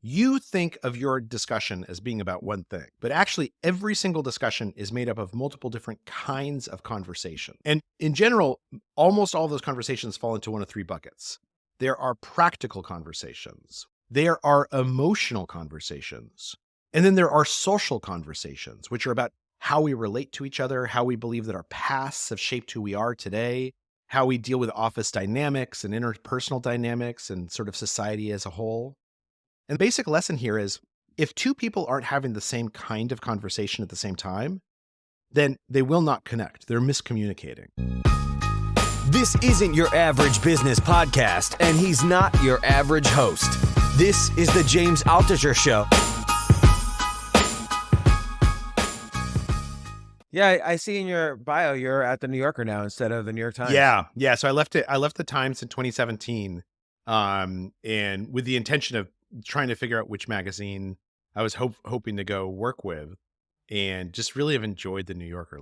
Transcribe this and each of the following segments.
you think of your discussion as being about one thing, but actually every single discussion is made up of multiple different kinds of conversation. And in general, almost all those conversations fall into one of three buckets. There are practical conversations. There are emotional conversations. And then there are social conversations, which are about how we relate to each other, how we believe that our pasts have shaped who we are today, how we deal with office dynamics and interpersonal dynamics and sort of society as a whole. And the basic lesson here is if two people aren't having the same kind of conversation at the same time, then they will not connect. They're miscommunicating. This isn't your average business podcast, and he's not your average host. This is the James Altucher Show. Yeah, I see in your bio you're at the New Yorker now instead of the New York Times. Yeah. So I left the Times in 2017, and with the intention of trying to figure out which magazine I was hoping to go work with, and just really have enjoyed the New Yorker.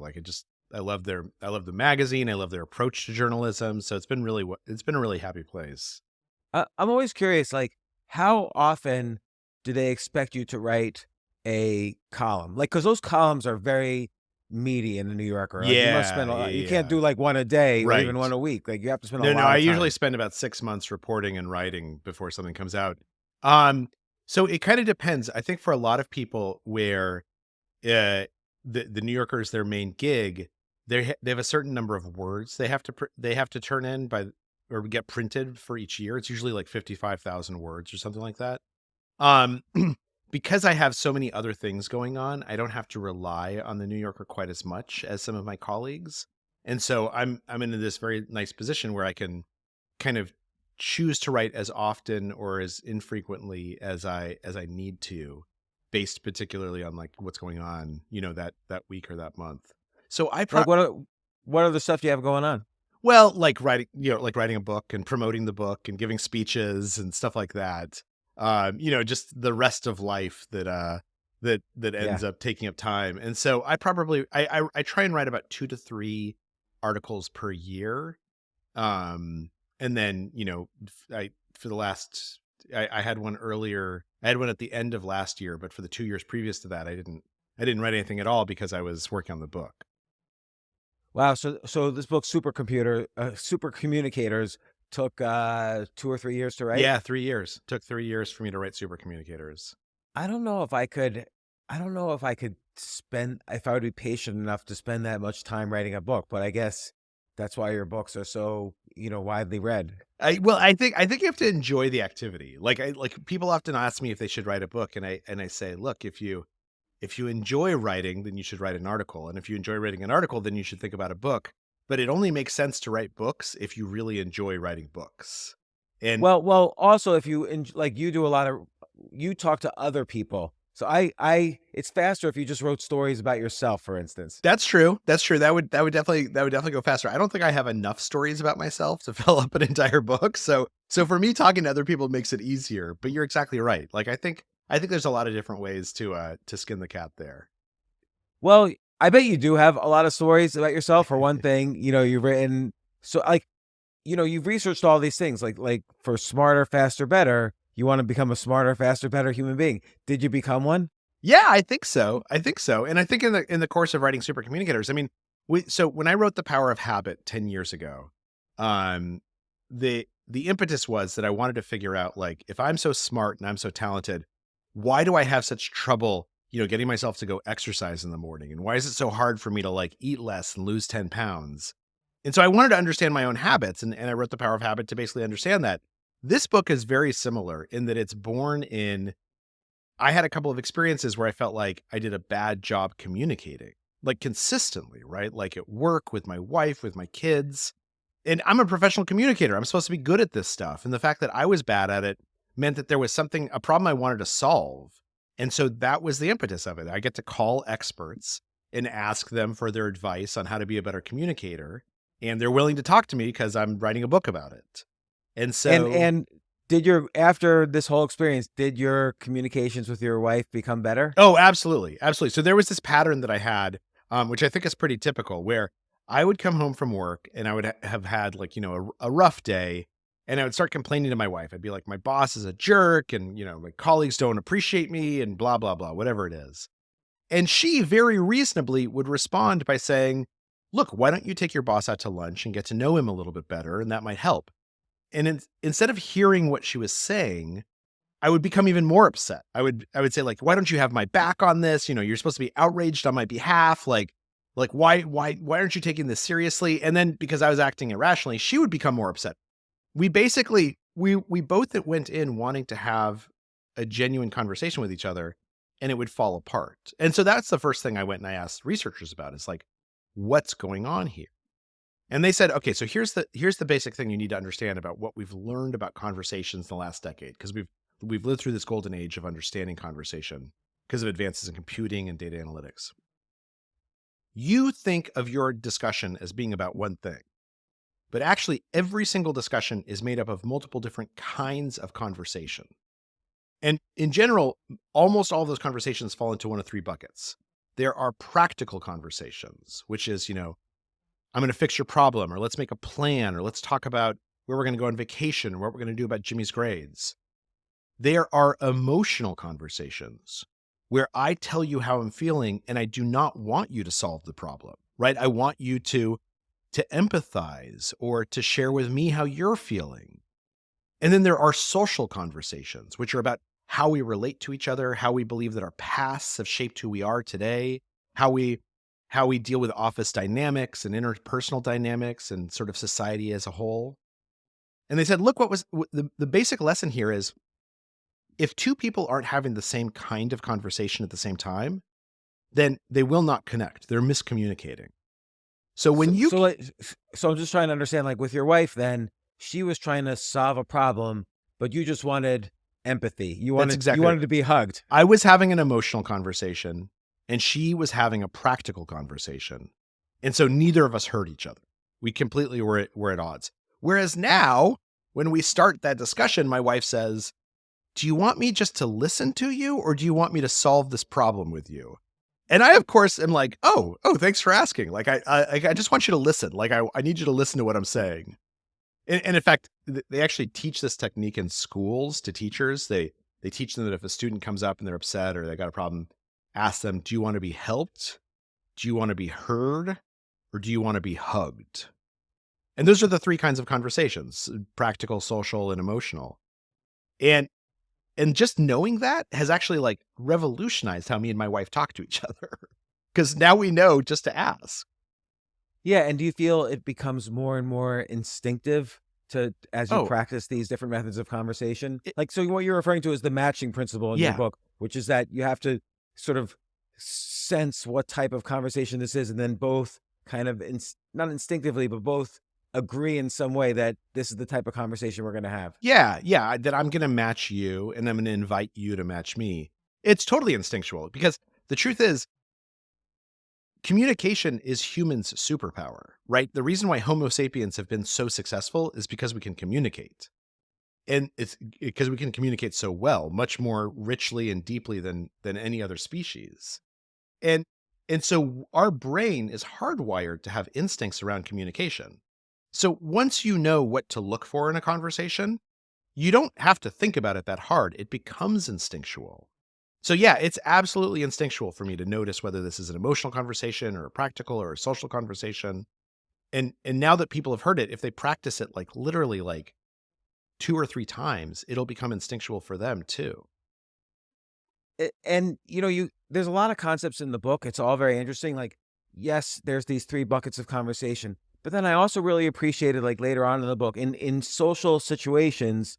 I love the magazine. I love their approach to journalism. So it's been a really happy place. I'm always curious, like, how often do they expect you to write a column? Like, because those columns are very meaty in the New Yorker. Like, you must spend a lot. You can't do like one a day or even one a week. Like, you have to spend a lot of time. I usually spend about 6 months reporting and writing before something comes out. So it kind of depends. I think for a lot of people where the New Yorker is their main gig, they have a certain number of words they have to turn in by or get printed for each year. It's usually like 55,000 words or something like that. Because I have so many other things going on, I don't have to rely on the New Yorker quite as much as some of my colleagues. And so I'm in this very nice position where I can kind of choose to write as often or as infrequently as I need to, based particularly on like what's going on, that week or that month. So what other stuff do you have going on? Well, like writing a book and promoting the book and giving speeches and stuff like that. Just the rest of life that ends up taking up time. And so I try and write about 2 to 3 articles per year. And then, I had one earlier. I had one at the end of last year, but for the 2 years previous to that, I didn't write anything at all because I was working on the book. Wow. So this book, Super Communicators, took 2 or 3 years to write? Yeah, 3 years. Took 3 years for me to write Super Communicators. I don't know if I could if I would be patient enough to spend that much time writing a book, but I guess that's why your books are so, widely read. I think you have to enjoy the activity. Like people often ask me if they should write a book, and I say, look, if you enjoy writing, then you should write an article. And if you enjoy writing an article, then you should think about a book. But it only makes sense to write books if you really enjoy writing books. And well, also if you you talk to other people. So it's faster if you just wrote stories about yourself, for instance. That's true. That would definitely go faster. I don't think I have enough stories about myself to fill up an entire book. So for me, talking to other people makes it easier. But you're exactly right. Like I think there's a lot of different ways to skin the cat there. Well, I bet you do have a lot of stories about yourself. For one thing, you've written, so like, you've researched all these things, like for smarter, faster, better, you want to become a smarter, faster, better human being. Did you become one? Yeah, I think so. And I think in the course of writing Super Communicators, I mean, so when I wrote The Power of Habit 10 years ago, the impetus was that I wanted to figure out, like, if I'm so smart and I'm so talented, why do I have such trouble, getting myself to go exercise in the morning? And why is it so hard for me to like eat less and lose 10 pounds? And so I wanted to understand my own habits. And I wrote The Power of Habit to basically understand that. This book is very similar in that it's born in, I had a couple of experiences where I felt like I did a bad job communicating, like consistently, right? Like at work, with my wife, with my kids. And I'm a professional communicator. I'm supposed to be good at this stuff. And the fact that I was bad at it meant that there was a problem I wanted to solve. And so that was the impetus of it. I get to call experts and ask them for their advice on how to be a better communicator. And they're willing to talk to me because I'm writing a book about it. And so, and after this whole experience, did your communications with your wife become better? Oh, absolutely. Absolutely. So there was this pattern that I had, which I think is pretty typical, where I would come home from work and I would have had like, a rough day. And I would start complaining to my wife. I'd be like, my boss is a jerk and, my colleagues don't appreciate me and blah, blah, blah, whatever it is. And she very reasonably would respond by saying, look, why don't you take your boss out to lunch and get to know him a little bit better? And that might help. And instead of hearing what she was saying, I would become even more upset. I would say like, why don't you have my back on this? You're supposed to be outraged on my behalf. Like why aren't you taking this seriously? And then because I was acting irrationally, she would become more upset. We basically, we both went in wanting to have a genuine conversation with each other, and it would fall apart. And so that's the first thing I went and I asked researchers about is like, what's going on here? And they said, okay, so here's the basic thing you need to understand about what we've learned about conversations in the last decade, because we've lived through this golden age of understanding conversation because of advances in computing and data analytics. You think of your discussion as being about one thing, but actually every single discussion is made up of multiple different kinds of conversation. And in general, almost all of those conversations fall into one of three buckets. There are practical conversations, which is, I'm going to fix your problem, or let's make a plan, or let's talk about where we're going to go on vacation, or what we're going to do about Jimmy's grades. There are emotional conversations where I tell you how I'm feeling and I do not want you to solve the problem, right? I want you to empathize or to share with me how you're feeling. And then there are social conversations, which are about how we relate to each other, how we believe that our pasts have shaped who we are today, how we deal with office dynamics and interpersonal dynamics and sort of society as a whole. And they said, look, the basic lesson here is if two people aren't having the same kind of conversation at the same time, then they will not connect. They're miscommunicating. So when so I'm just trying to understand, like with your wife, then she was trying to solve a problem, but you just wanted empathy. You wanted to be hugged. I was having an emotional conversation and she was having a practical conversation. And so neither of us heard each other. We completely were at odds. Whereas now, when we start that discussion, my wife says, do you want me just to listen to you or do you want me to solve this problem with you? And I, of course, am like, oh, thanks for asking. Like, I just want you to listen. Like, I need you to listen to what I'm saying. And in fact, they actually teach this technique in schools to teachers. They teach them that if a student comes up and they're upset or they got a problem, ask them, do you want to be helped? Do you want to be heard? Or do you want to be hugged? And those are the three kinds of conversations: practical, social, and emotional. And just knowing that has actually like revolutionized how me and my wife talk to each other, because now we know just to ask. Yeah. And do you feel it becomes more and more instinctive as you practice these different methods of conversation? So what you're referring to is the matching principle in your book, which is that you have to sort of sense what type of conversation this is, and then both kind of not instinctively, but both agree in some way that this is the type of conversation we're going to have. Yeah. That I'm going to match you and I'm going to invite you to match me. It's totally instinctual, because the truth is communication is humans' superpower, right? The reason why Homo sapiens have been so successful is because we can communicate. And it's because we can communicate so well, much more richly and deeply than any other species. And so our brain is hardwired to have instincts around communication. So once you know what to look for in a conversation, you don't have to think about it that hard. It becomes instinctual. So yeah, it's absolutely instinctual for me to notice whether this is an emotional conversation or a practical or a social conversation. And now that people have heard it, if they practice it like literally like 2 or 3 times, it'll become instinctual for them too. And there's a lot of concepts in the book. It's all very interesting. Like, yes, there's these 3 buckets of conversation. But then I also really appreciated, like later on in the book, in social situations,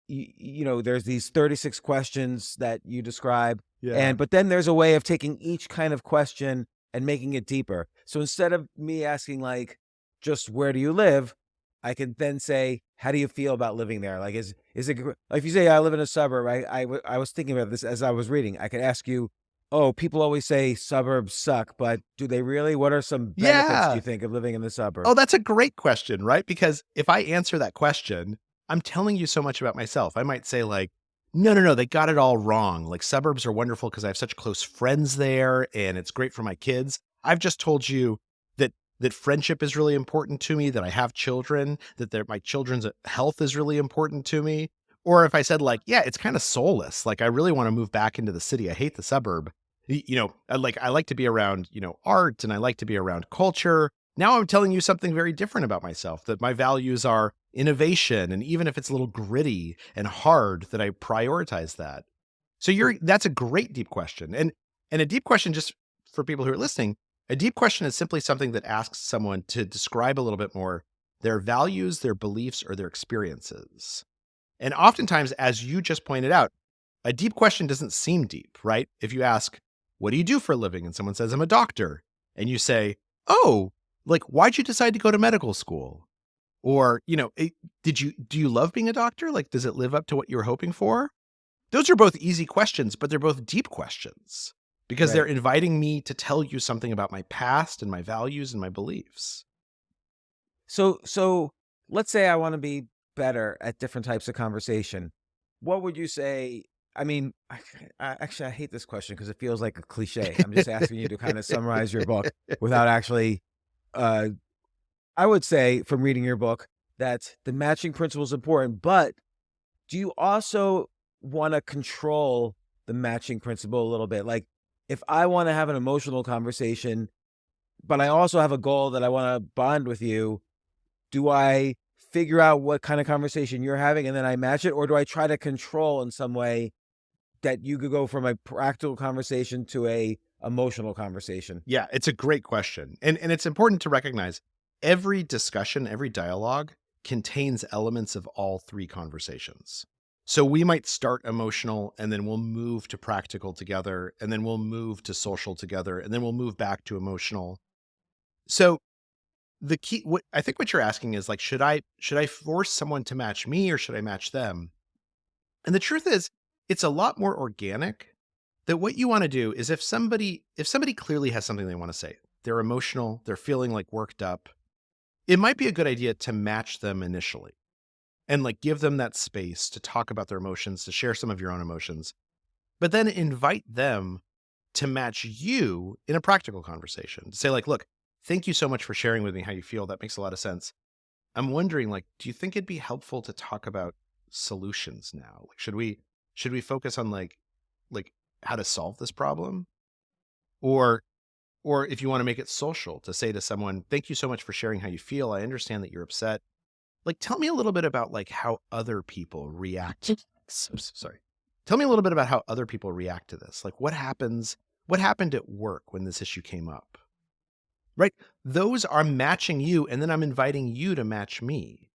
there's these 36 questions that you describe. Yeah. But then there's a way of taking each kind of question and making it deeper. So instead of me asking like, just where do you live? I could then say, how do you feel about living there? Like, is it, like if you say I live in a suburb, I was thinking about this as I was reading. I could ask you, oh, people always say suburbs suck, but do they really? What are some benefits, do you think, of living in the suburbs? Oh, that's a great question, right? Because if I answer that question, I'm telling you so much about myself. I might say like, no, they got it all wrong. Like suburbs are wonderful because I have such close friends there and it's great for my kids. I've just told you that that friendship is really important to me, that I have children, that my children's health is really important to me. Or if I said like, yeah, it's kind of soulless. Like I really want to move back into the city. I hate the suburb. I like to be around, art, and I like to be around culture. Now I'm telling you something very different about myself, that my values are innovation. And even if it's a little gritty and hard, that I prioritize that. So that's a great deep question. And a deep question, just for people who are listening, a deep question is simply something that asks someone to describe a little bit more their values, their beliefs, or their experiences. And oftentimes, as you just pointed out, a deep question doesn't seem deep, right? If you ask, what do you do for a living? And someone says, I'm a doctor. And you say, oh, like, why'd you decide to go to medical school? Or, do you love being a doctor? Like, does it live up to what you were hoping for? Those are both easy questions, but they're both deep questions because they're Right. inviting me to tell you something about my past and my values and my beliefs. So let's say I want to be better at different types of conversation. What would you say? I mean, I hate this question because it feels like a cliche. I'm just asking you to kind of summarize your book without actually. Uh, I would say from reading your book that the matching principle is important, but do you also want to control the matching principle a little bit? Like, if I want to have an emotional conversation, but I also have a goal that I want to bond with you, do I figure out what kind of conversation you're having and then I match it? Or do I try to control in some way that you could go from a practical conversation to a emotional conversation? Yeah, it's a great question. And it's important to recognize every discussion, every dialogue contains elements of all three conversations. So we might start emotional and then we'll move to practical together, and then we'll move to social together, and then we'll move back to emotional. So the key, what you're asking is like, should I force someone to match me or should I match them? And the truth is, it's a lot more organic. That what you want to do is if somebody clearly has something they want to say, they're emotional, they're feeling like worked up, it might be a good idea to match them initially and like give them that space to talk about their emotions, to share some of your own emotions, but then invite them to match you in a practical conversation. To say like, look, thank you so much for sharing with me how you feel. That makes a lot of sense. I'm wondering, like, do you think it'd be helpful to talk about solutions now? Like, should we focus on like how to solve this problem? Or or if you want to make it social, to say to someone, thank you so much for sharing how you feel. I understand that you're upset. Like, tell me a little bit about like how other people react. Sorry. Tell me a little bit about how other people react to this. Like what happened at work when this issue came up? Right? Those are matching you, and then I'm inviting you to match me.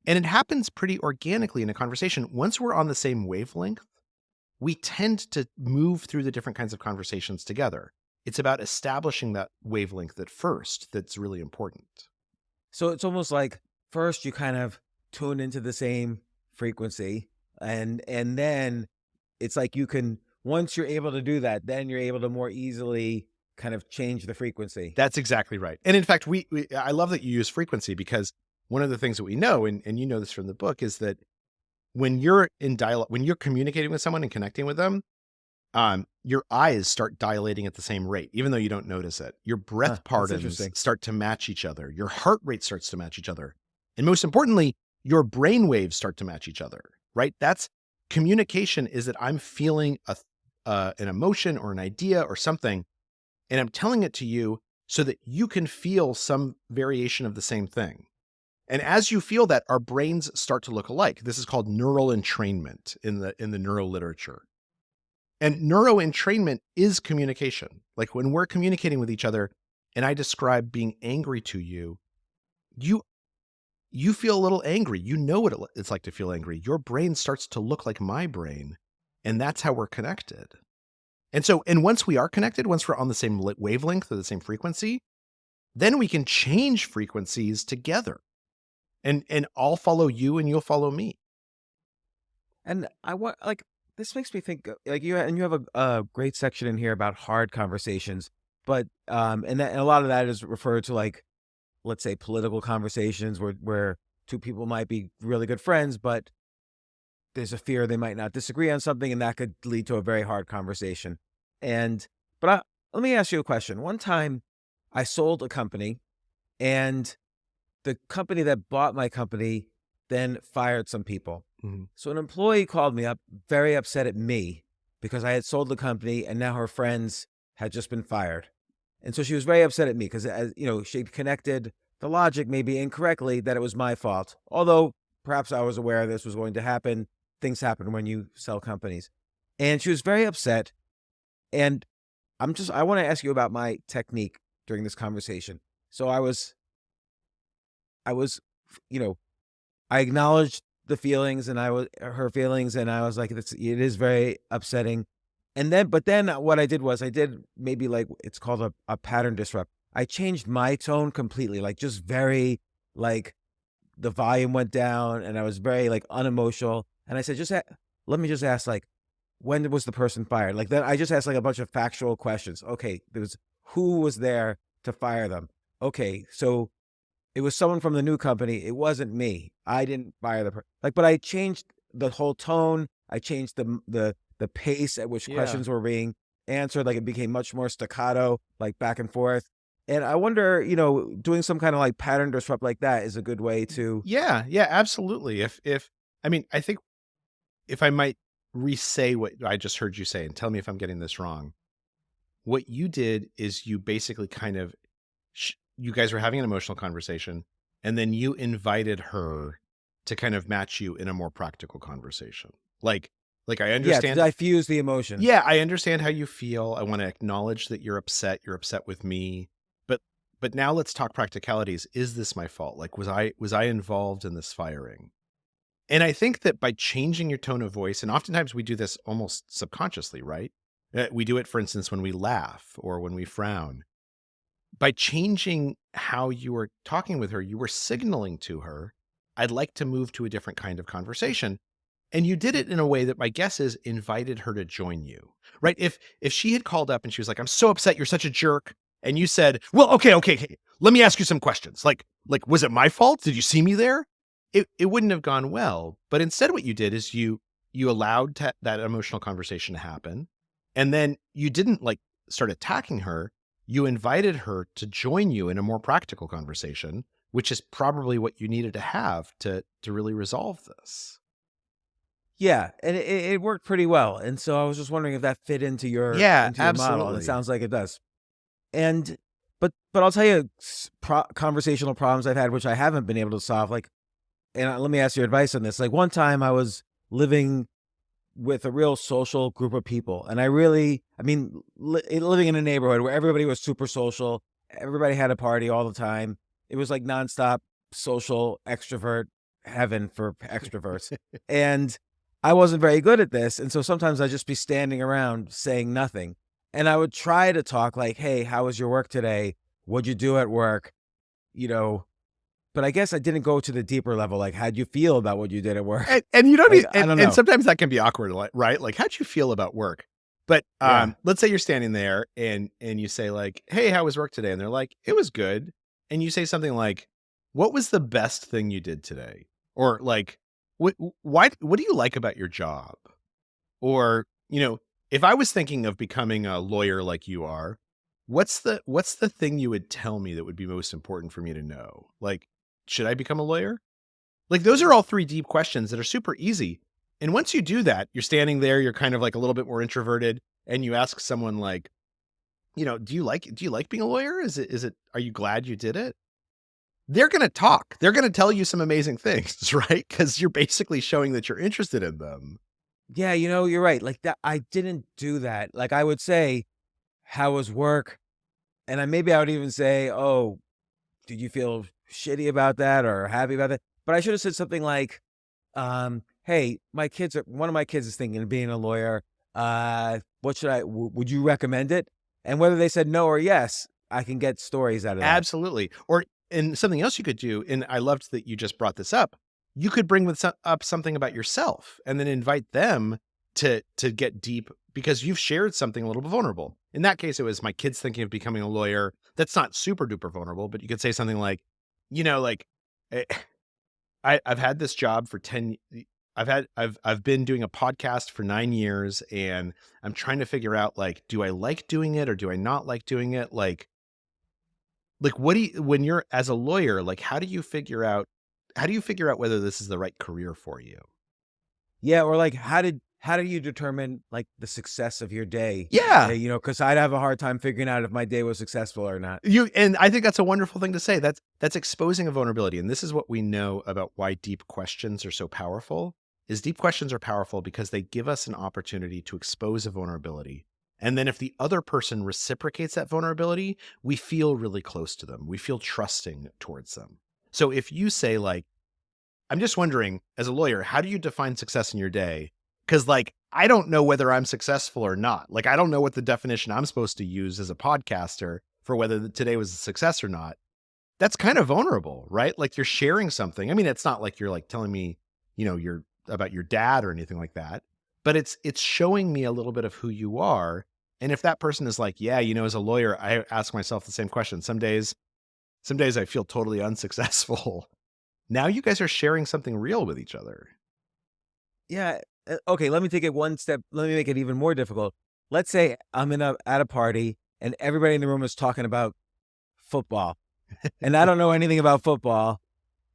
And it happens pretty organically in a conversation. Once we're on the same wavelength, we tend to move through the different kinds of conversations together. It's about establishing that wavelength at first that's really important. So it's almost like first you kind of tune into the same frequency, and then it's like you can, once you're able to do that, then you're able to more easily kind of change the frequency. That's exactly right. And in fact, I love that you use frequency, because one of the things that we know, and you know this from the book, is that when you're in dialogue, when you're communicating with someone and connecting with them, your eyes start dilating at the same rate, even though you don't notice it. Your breath That's pardons interesting. start to match each other. Your heart rate starts to match each other. And most importantly, your brain waves start to match each other, right? That's communication, is that I'm feeling an emotion or an idea or something, and I'm telling it to you so that you can feel some variation of the same thing. And as you feel that, our brains start to look alike. This is called neural entrainment in the neural literature. And neuroentrainment is communication. Like when we're communicating with each other and I describe being angry to you, you feel a little angry. You know what it's like to feel angry. Your brain starts to look like my brain, and that's how we're connected. And once we are connected, once we're on the same wavelength or the same frequency, then we can change frequencies together. And I'll follow you and you'll follow me. And I want, like, this makes me think, like, you have a great section in here about hard conversations, but and a lot of that is referred to, like, let's say political conversations where two people might be really good friends, but there's a fear they might not disagree on something, and that could lead to a very hard conversation. But let me ask you a question. One time, I sold a company, And the company that bought my company then fired some people. Mhm. So an employee called me up, very upset at me because I had sold the company and now her friends had just been fired. And so she was very upset at me because, she connected the logic maybe incorrectly that it was my fault. Although perhaps I was aware this was going to happen. Things happen when you sell companies. And she was very upset. And I want to ask you about my technique during this conversation. So I was, you know, I acknowledged the feelings and her feelings, and I was like, it is very upsetting. But then what I did was I did maybe like it's called a pattern disrupt. I changed my tone completely, like just very like the volume went down and I was very like unemotional. And I said, let me just ask, like, when was the person fired? Like then I just asked like a bunch of factual questions. Okay, who was there to fire them? Okay, so it was someone from the new company. It wasn't me. I didn't fire but I changed the whole tone. I changed the pace at which Yeah. questions were being answered. Like it became much more staccato, like back and forth. And I wonder, doing some kind of like pattern disrupt like that is a good way to. Yeah, yeah, absolutely. If I mean, I think if I might re-say what I just heard you say and tell me if I'm getting this wrong. What you did is you basically kind of you guys were having an emotional conversation and then you invited her to kind of match you in a more practical conversation. Like I Yeah, to understand. diffuse the emotion. Yeah, I understand how you feel. I want to acknowledge that you're upset. You're upset with me. But but now let's talk practicalities. Is this my fault? Like was I involved in this firing? And I think that by changing your tone of voice, and oftentimes we do this almost subconsciously, right? We do it, for instance, when we laugh or when we frown. By changing how you were talking with her, you were signaling to her, I'd like to move to a different kind of conversation. And you did it in a way that my guess is invited her to join you, right? If she had called up and she was like, I'm so upset, you're such a jerk. And you said, well, okay. Let me ask you some questions. Like, was it my fault? Did you see me there? It wouldn't have gone well. But instead what you did is you allowed that emotional conversation to happen. And then you didn't like start attacking her. You invited her to join you in a more practical conversation, which is probably what you needed to have to really resolve this. Yeah, and it worked pretty well. And so I was just wondering if that fit Yeah, into your model, and it absolutely. sounds like it does. And but I'll tell you conversational problems I've had which I haven't been able to solve. Like, and let me ask your advice on this. Like one time I was living with a real social group of people, and living in a neighborhood where everybody was super social, everybody had a party all the time. It was like nonstop social extrovert heaven for extroverts, and I wasn't very good at this, and so sometimes I'd just be standing around saying nothing. And I would try to talk like, "Hey, how was your work today? What'd you do at work?" You know, but I guess I didn't go to the deeper level, like, how'd you feel about what you did at work? And you don't Like, need, I don't and know. sometimes that can be awkward, right? Like, how'd you feel about work? But Yeah. let's say you're standing there and you say like, "Hey, how was work today?" And they're like, "It was good." And you say something like, "What was the best thing you did today?" Or like, what do you like about your job?" Or, if I was thinking of becoming a lawyer like you are, what's the thing you would tell me that would be most important for me to know? Like, should I become a lawyer? Like, those are all 3 deep questions that are super easy. And once you do that, you're standing there, you're kind of like a little bit more introverted, and you ask someone like, do you like being a lawyer? Is it are you glad you did it? They're gonna talk. They're gonna tell you some amazing things, right? Because you're basically showing that you're interested in them. Yeah, you're right. Like that I didn't do that. Like I would say, "How was work?" And maybe I would even say, "Oh, did you feel shitty about that or happy about that?" But I should have said something like, "Hey, one of my kids is thinking of being a lawyer. What would you recommend it?" And whether they said no or yes, I can get stories out of that. Absolutely. Or and something else you could do, and I loved that you just brought this up. You could bring up something about yourself and then invite them to get deep because you've shared something a little bit vulnerable. In that case, it was my kids thinking of becoming a lawyer. That's not super duper vulnerable, but you could say something like, like eh, I've had this job for 10 I've been doing a podcast for 9 years and I'm trying to figure out like, do I like doing it or do I not like doing it? Like like, when you're as a lawyer, like, how do you figure out whether this is the right career for you? Yeah, or like how do you determine like the success of your day? Yeah. You know, because I'd have a hard time figuring out if my day was successful or not. And I think that's a wonderful thing to say. That's exposing a vulnerability. And this is what we know about why deep questions are so powerful. Is deep questions are powerful because they give us an opportunity to expose a vulnerability. And then if the other person reciprocates that vulnerability, we feel really close to them. We feel trusting towards them. So if you say like, I'm just wondering, as a lawyer, how do you define success in your day? Because, like, I don't know whether I'm successful or not. Like, I don't know what the definition I'm supposed to use as a podcaster for whether today was a success or not. That's kind of vulnerable, right? Like, you're sharing something. I mean, it's not like you're like telling me, you're about your dad or anything like that, but it's showing me a little bit of who you are. And if that person is like, yeah, as a lawyer, I ask myself the same question. Some days I feel totally unsuccessful. Now you guys are sharing something real with each other. Yeah. Okay, let me take it one step. Let me make it even more difficult. Let's say I'm at a party and everybody in the room is talking about football, and I don't know anything about football.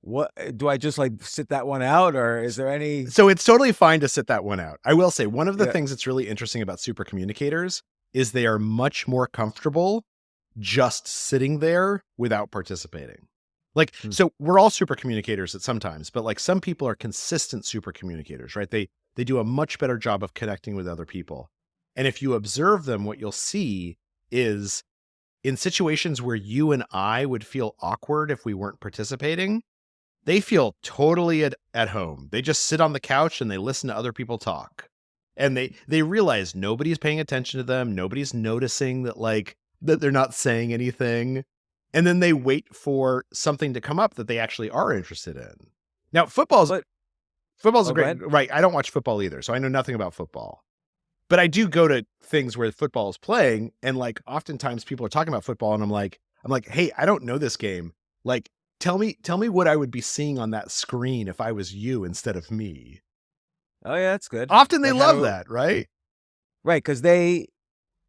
What do I just like sit that one out, or is there any? So it's totally fine to sit that one out. I will say one of the Yeah. things that's really interesting about super communicators is they are much more comfortable just sitting there without participating. Like, Hmm. so we're all super communicators at some times, but like some people are consistent super communicators, right? They do a much better job of connecting with other people. And if you observe them, what you'll see is in situations where you and I would feel awkward if we weren't participating, they feel totally at home. They just sit on the couch and they listen to other people talk. And they realize nobody's paying attention to them. Nobody's noticing that they're not saying anything. And then they wait for something to come up that they actually are interested in. Now, football's But Football's a oh, go great, ahead. right? I don't watch football either, so I know nothing about football. But I do go to things where football is playing, and like oftentimes people are talking about football, and I'm like, hey, I don't know this game. Like, tell me what I would be seeing on that screen if I was you instead of me. Oh yeah, that's good. Often they Like how love do that, right? right? Because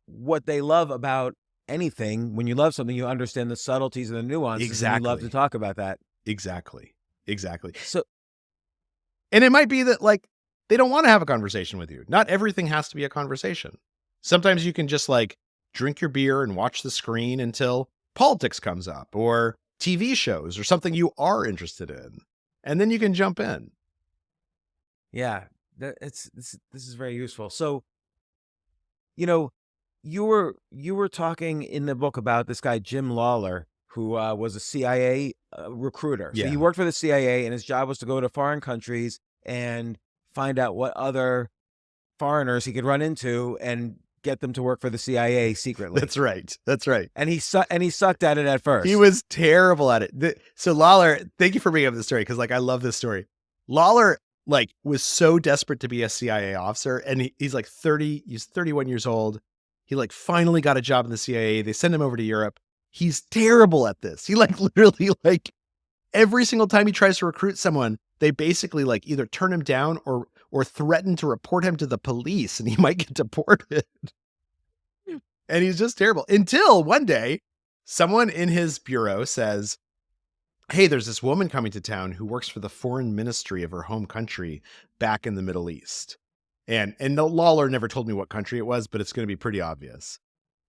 what they love about anything, when you love something, you understand the subtleties and the nuances, and you love to Exactly. talk about that. Exactly. So And it might be that like they don't want to have a conversation with you. Not everything has to be a conversation. Sometimes you can just like drink your beer and watch the screen until politics comes up or TV shows or something you are interested in. And then you can jump in. yeah, this is very useful. So you know, you were talking in the book about this guy Jim Lawler, who was a CIA recruiter. So he Yeah. worked for the CIA, and his job was to go to foreign countries and find out what other foreigners he could run into and get them to work for the CIA secretly. That's right. That's right. And he sucked at it at first. He was terrible at it. So Lawler, thank you for bringing up this story because like I love this story. Lawler like was so desperate to be a CIA officer, and he's like 30. He's 31 years old. He like finally got a job in the CIA. They send him over to Europe. He's terrible at this. He like literally like every single time he tries to recruit someone, they basically like either turn him down or threaten to report him to the police, and he might get deported. And he's just terrible until one day someone in his bureau says, hey, there's this woman coming to town who works for the foreign ministry of her home country back in the Middle East. And the Lawler never told me what country it was, but it's going to be pretty obvious.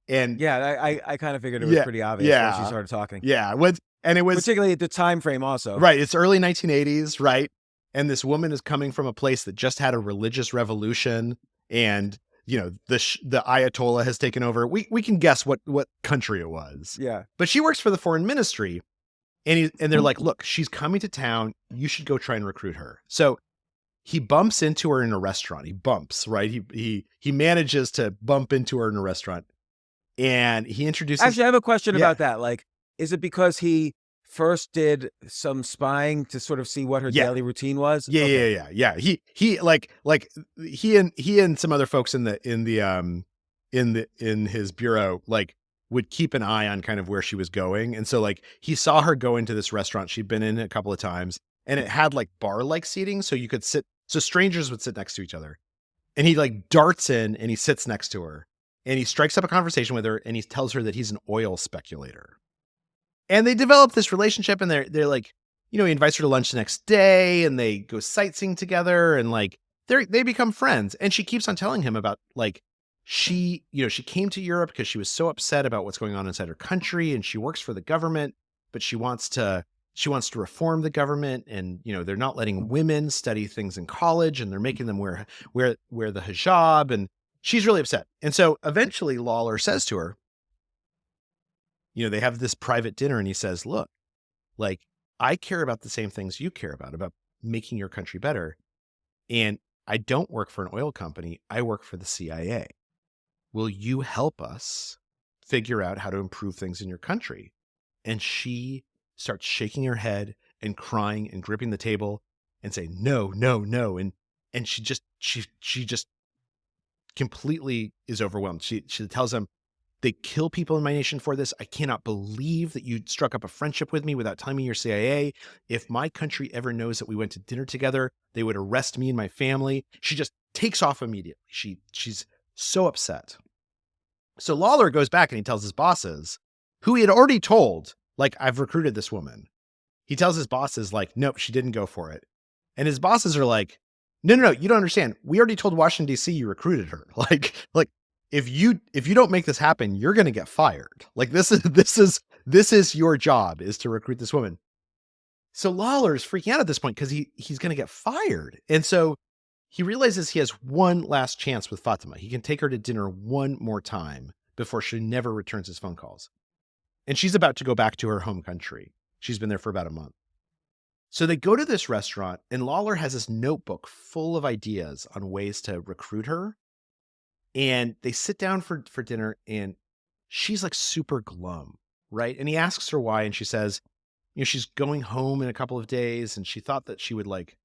And Yeah, I kind of figured it was yeah, pretty obvious once you yeah, started talking. yeah. And it was Particularly at the time frame also. right. It's early 1980s, right? And this woman is coming from a place that just had a religious revolution, and the Ayatollah has taken over. We can guess what country it was. Yeah. But she works for the foreign ministry, and they're like, look, she's coming to town. You should go try and recruit her. So he bumps into her in a restaurant. He bumps, right? He manages to bump into her in a restaurant, and he introduces. Actually, I have a question Yeah. about that. Like, is it because he first did some spying to sort of see what her Yeah. daily routine was? Yeah, Okay. yeah. He like he and some other folks in his bureau like would keep an eye on kind of where she was going. And so like he saw her go into this restaurant she'd been in a couple of times, and it had like bar-like seating, so you could sit, so strangers would sit next to each other. And he like darts in and he sits next to her, and he strikes up a conversation with her, and he tells her that he's an oil speculator. And they develop this relationship, and they're like, he invites her to lunch the next day, and they go sightseeing together, and like they become friends. And she keeps on telling him about like she came to Europe because she was so upset about what's going on inside her country, and she works for the government, but she wants to reform the government, and they're not letting women study things in college, and they're making them wear the hijab, and she's really upset. And so eventually Lawler says to her, they have this private dinner, and he says, look, like, I care about the same things you care about making your country better. And I don't work for an oil company. I work for the CIA. Will you help us figure out how to improve things in your country? And she starts shaking her head and crying and gripping the table and saying, no, no, no. And she just completely is overwhelmed. She tells him, they kill people in my nation for this. I cannot believe that you struck up a friendship with me without telling me you're CIA. If my country ever knows that we went to dinner together, they would arrest me and my family. She just takes off immediately. She's so upset. So Lawler goes back and he tells his bosses, who he had already told, like, I've recruited this woman. He tells his bosses, like, nope, she didn't go for it. And his bosses are like, no, you don't understand. We already told Washington, D.C. you recruited her. Like, if you don't make this happen, you're going to get fired. Like, this is your job, is to recruit this woman. So Lawler is freaking out at this point because he's going to get fired. And so he realizes he has one last chance with Fatima. He can take her to dinner one more time before she never returns his phone calls. And she's about to go back to her home country. She's been there for about a month. So they go to this restaurant, and Lawler has this notebook full of ideas on ways to recruit her. And they sit down for dinner, and she's like super glum, right? And he asks her why, and she says, she's going home in a couple of days, and she thought that she would like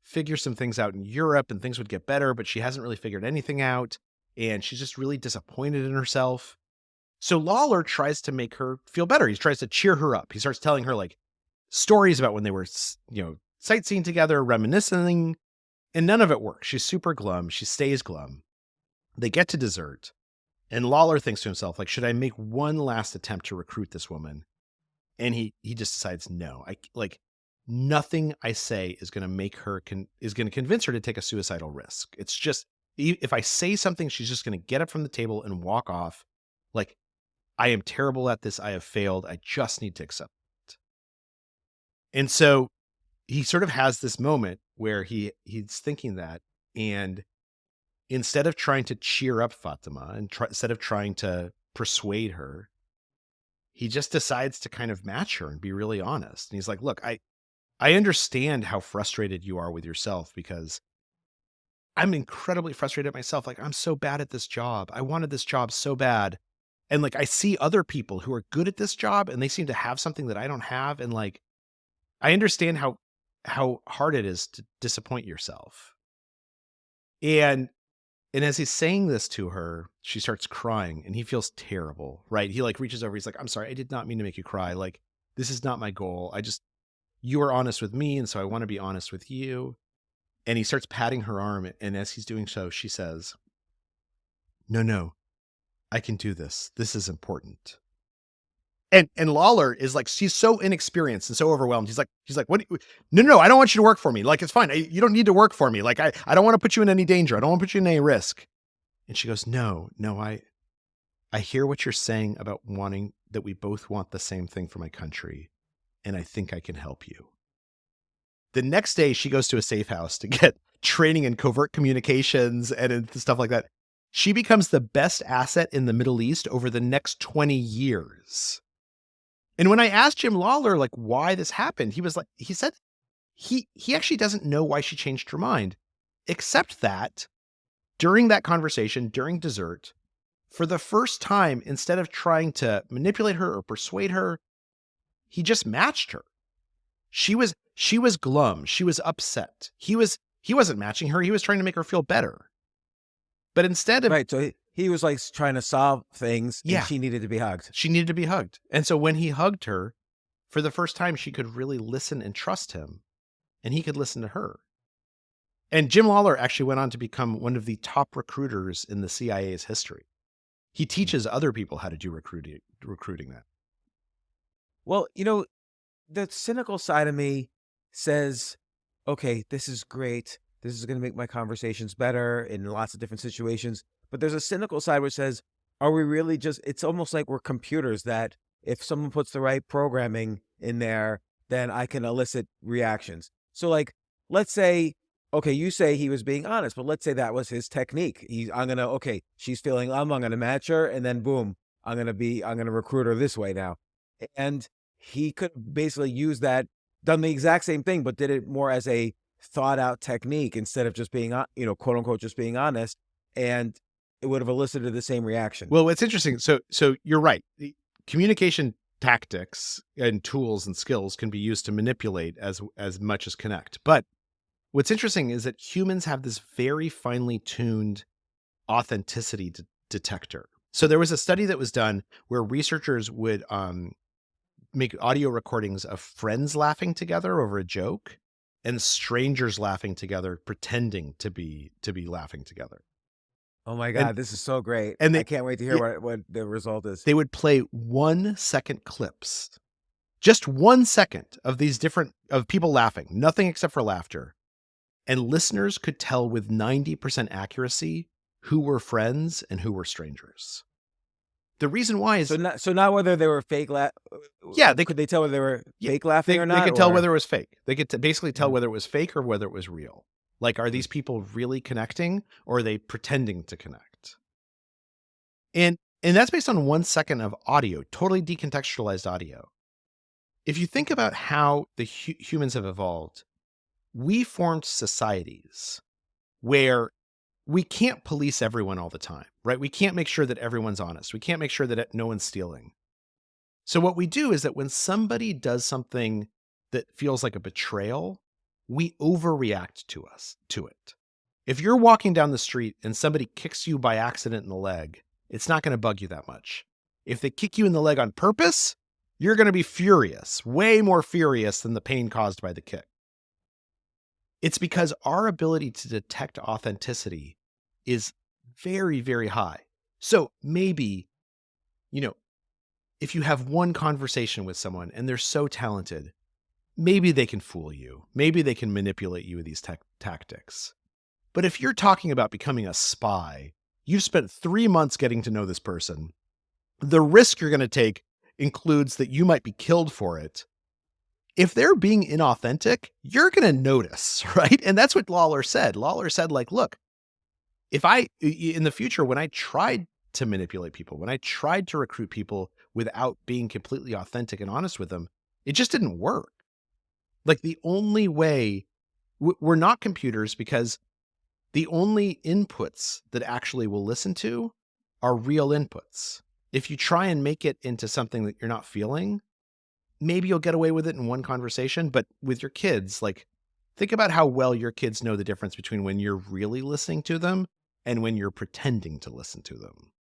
figure some things out in Europe and things would get better, but she hasn't really figured anything out. And she's just really disappointed in herself. So Lawler tries to make her feel better. He tries to cheer her up. He starts telling her like stories about when they were, sightseeing together, reminiscing, and none of it works. She's super glum. She stays glum. They get to dessert, and Lawler thinks to himself, like, should I make one last attempt to recruit this woman? And he just decides, no, nothing I say is going to make her is going to convince her to take a suicidal risk. It's just, if I say something, she's just going to get up from the table and walk off. Like, I am terrible at this. I have failed. I just need to accept it. And so he sort of has this moment where he's thinking that, and instead of trying to cheer up Fatima and instead of trying to persuade her, he just decides to kind of match her and be really honest. And he's like, look, I understand how frustrated you are with yourself, because I'm incredibly frustrated myself. Like, I'm so bad at this job. I wanted this job so bad. And like, I see other people who are good at this job, and they seem to have something that I don't have. And like, I understand how hard it is to disappoint yourself. And as he's saying this to her, she starts crying, and he feels terrible, right? He like reaches over. He's like, I'm sorry. I did not mean to make you cry. Like, this is not my goal. You were honest with me, and so I want to be honest with you. And he starts patting her arm. And as he's doing so, she says, no, I can do this. This is important. And Lawler is like, she's so inexperienced and so overwhelmed. He's like, what? No, I don't want you to work for me. Like, it's fine. You don't need to work for me. Like, I don't want to put you in any danger. I don't want to put you in any risk. And she goes, no, I hear what you're saying about wanting that we both want the same thing for my country. And I think I can help you. The next day, she goes to a safe house to get training in covert communications and stuff like that. She becomes the best asset in the Middle East over the next 20 years. And when I asked Jim Lawler, like, why this happened, he said he actually doesn't know why she changed her mind, except that during that conversation, during dessert, for the first time, instead of trying to manipulate her or persuade her, he just matched her. She was glum. She was upset. He wasn't matching her. He was trying to make her feel better. But instead of... Right. So he was like trying to solve things, and she needed to be hugged. She needed to be hugged. And so when he hugged her, for the first time, she could really listen and trust him, and he could listen to her. And Jim Lawler actually went on to become one of the top recruiters in the CIA's history. He teaches other people how to do recruiting that. Well, the cynical side of me says, okay, this is great. This is going to make my conversations better in lots of different situations. But there's a cynical side which says, are we really just, it's almost like we're computers that if someone puts the right programming in there, then I can elicit reactions. So like, let's say, okay, you say he was being honest, but let's say that was his technique. Okay, she's feeling I'm going to match her. And then boom, I'm going to recruit her this way now. And he could basically use that, done the exact same thing, but did it more as a thought out technique instead of just being, quote unquote, just being honest. And it would have elicited the same reaction. Well, what's interesting, so you're right. The communication tactics and tools and skills can be used to manipulate as much as connect. But what's interesting is that humans have this very finely tuned authenticity detector. So there was a study that was done where researchers would make audio recordings of friends laughing together over a joke and strangers laughing together pretending to be laughing together. Oh my God, this is so great. And I can't wait to hear what the result is. They would play 1 second clips, just 1 second of these of people laughing, nothing except for laughter. And listeners could tell with 90% accuracy who were friends and who were strangers. The reason why is so not whether they were fake Yeah, could they tell whether they were fake laughing or not? They could tell whether it was fake. They could basically tell whether it was fake or whether it was real. Like, are these people really connecting or are they pretending to connect? And that's based on 1 second of audio, totally decontextualized audio. If you think about how the humans have evolved, we formed societies where we can't police everyone all the time, right? We can't make sure that everyone's honest. We can't make sure that no one's stealing. So what we do is that when somebody does something that feels like a betrayal, we overreact to it. If you're walking down the street and somebody kicks you by accident in the leg, it's not going to bug you that much. If they kick you in the leg on purpose, you're going to be furious, way more furious than the pain caused by the kick. It's because our ability to detect authenticity is very, very high. So maybe, if you have one conversation with someone and they're so talented, maybe they can fool you. Maybe they can manipulate you with these tactics. But if you're talking about becoming a spy, you've spent 3 months getting to know this person. The risk you're going to take includes that you might be killed for it. If they're being inauthentic, you're going to notice, right? And that's what Lawler said. Lawler said, like, look, in the future, when I tried to manipulate people, when I tried to recruit people without being completely authentic and honest with them, it just didn't work. Like, the only way, we're not computers because the only inputs that actually will listen to are real inputs. If you try and make it into something that you're not feeling, maybe you'll get away with it in one conversation. But with your kids, like, think about how well your kids know the difference between when you're really listening to them and when you're pretending to listen to them.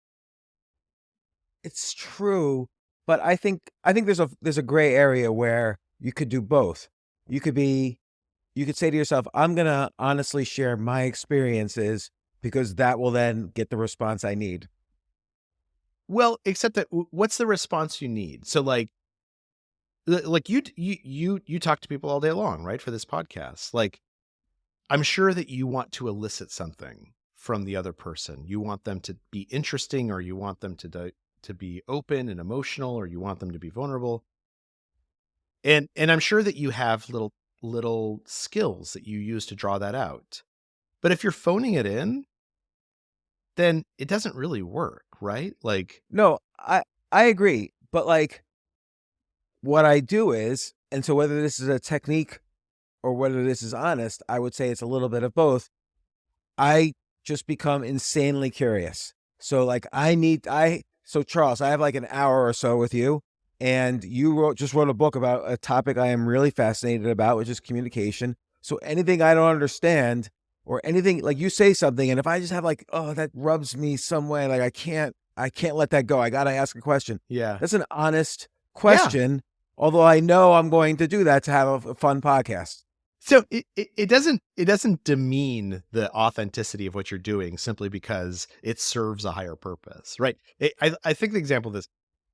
It's true, but I think there's a gray area where you could do both. You could say to yourself, I'm going to honestly share my experiences because that will then get the response I need. Well, except that what's the response you need? So like you talk to people all day long, right? For this podcast. Like, I'm sure that you want to elicit something from the other person. You want them to be interesting, or you want them to be open and emotional, or you want them to be vulnerable. And I'm sure that you have little skills that you use to draw that out. But if you're phoning it in, then it doesn't really work, right? Like, no, I agree. But like, what I do is, and so whether this is a technique or whether this is honest, I would say it's a little bit of both. I just become insanely curious. So like, so Charles, I have like an hour or so with you, and you just wrote a book about a topic I am really fascinated about, which is communication. So anything I don't understand, or anything, like, you say something, and if I just have like, oh, that rubs me some way, like I can't let that go. I got to ask a question. yeah. That's an honest question, although I know I'm going to do that to have a fun podcast. So it doesn't demean the authenticity of what you're doing simply because it serves a higher purpose, right? I think the example of this,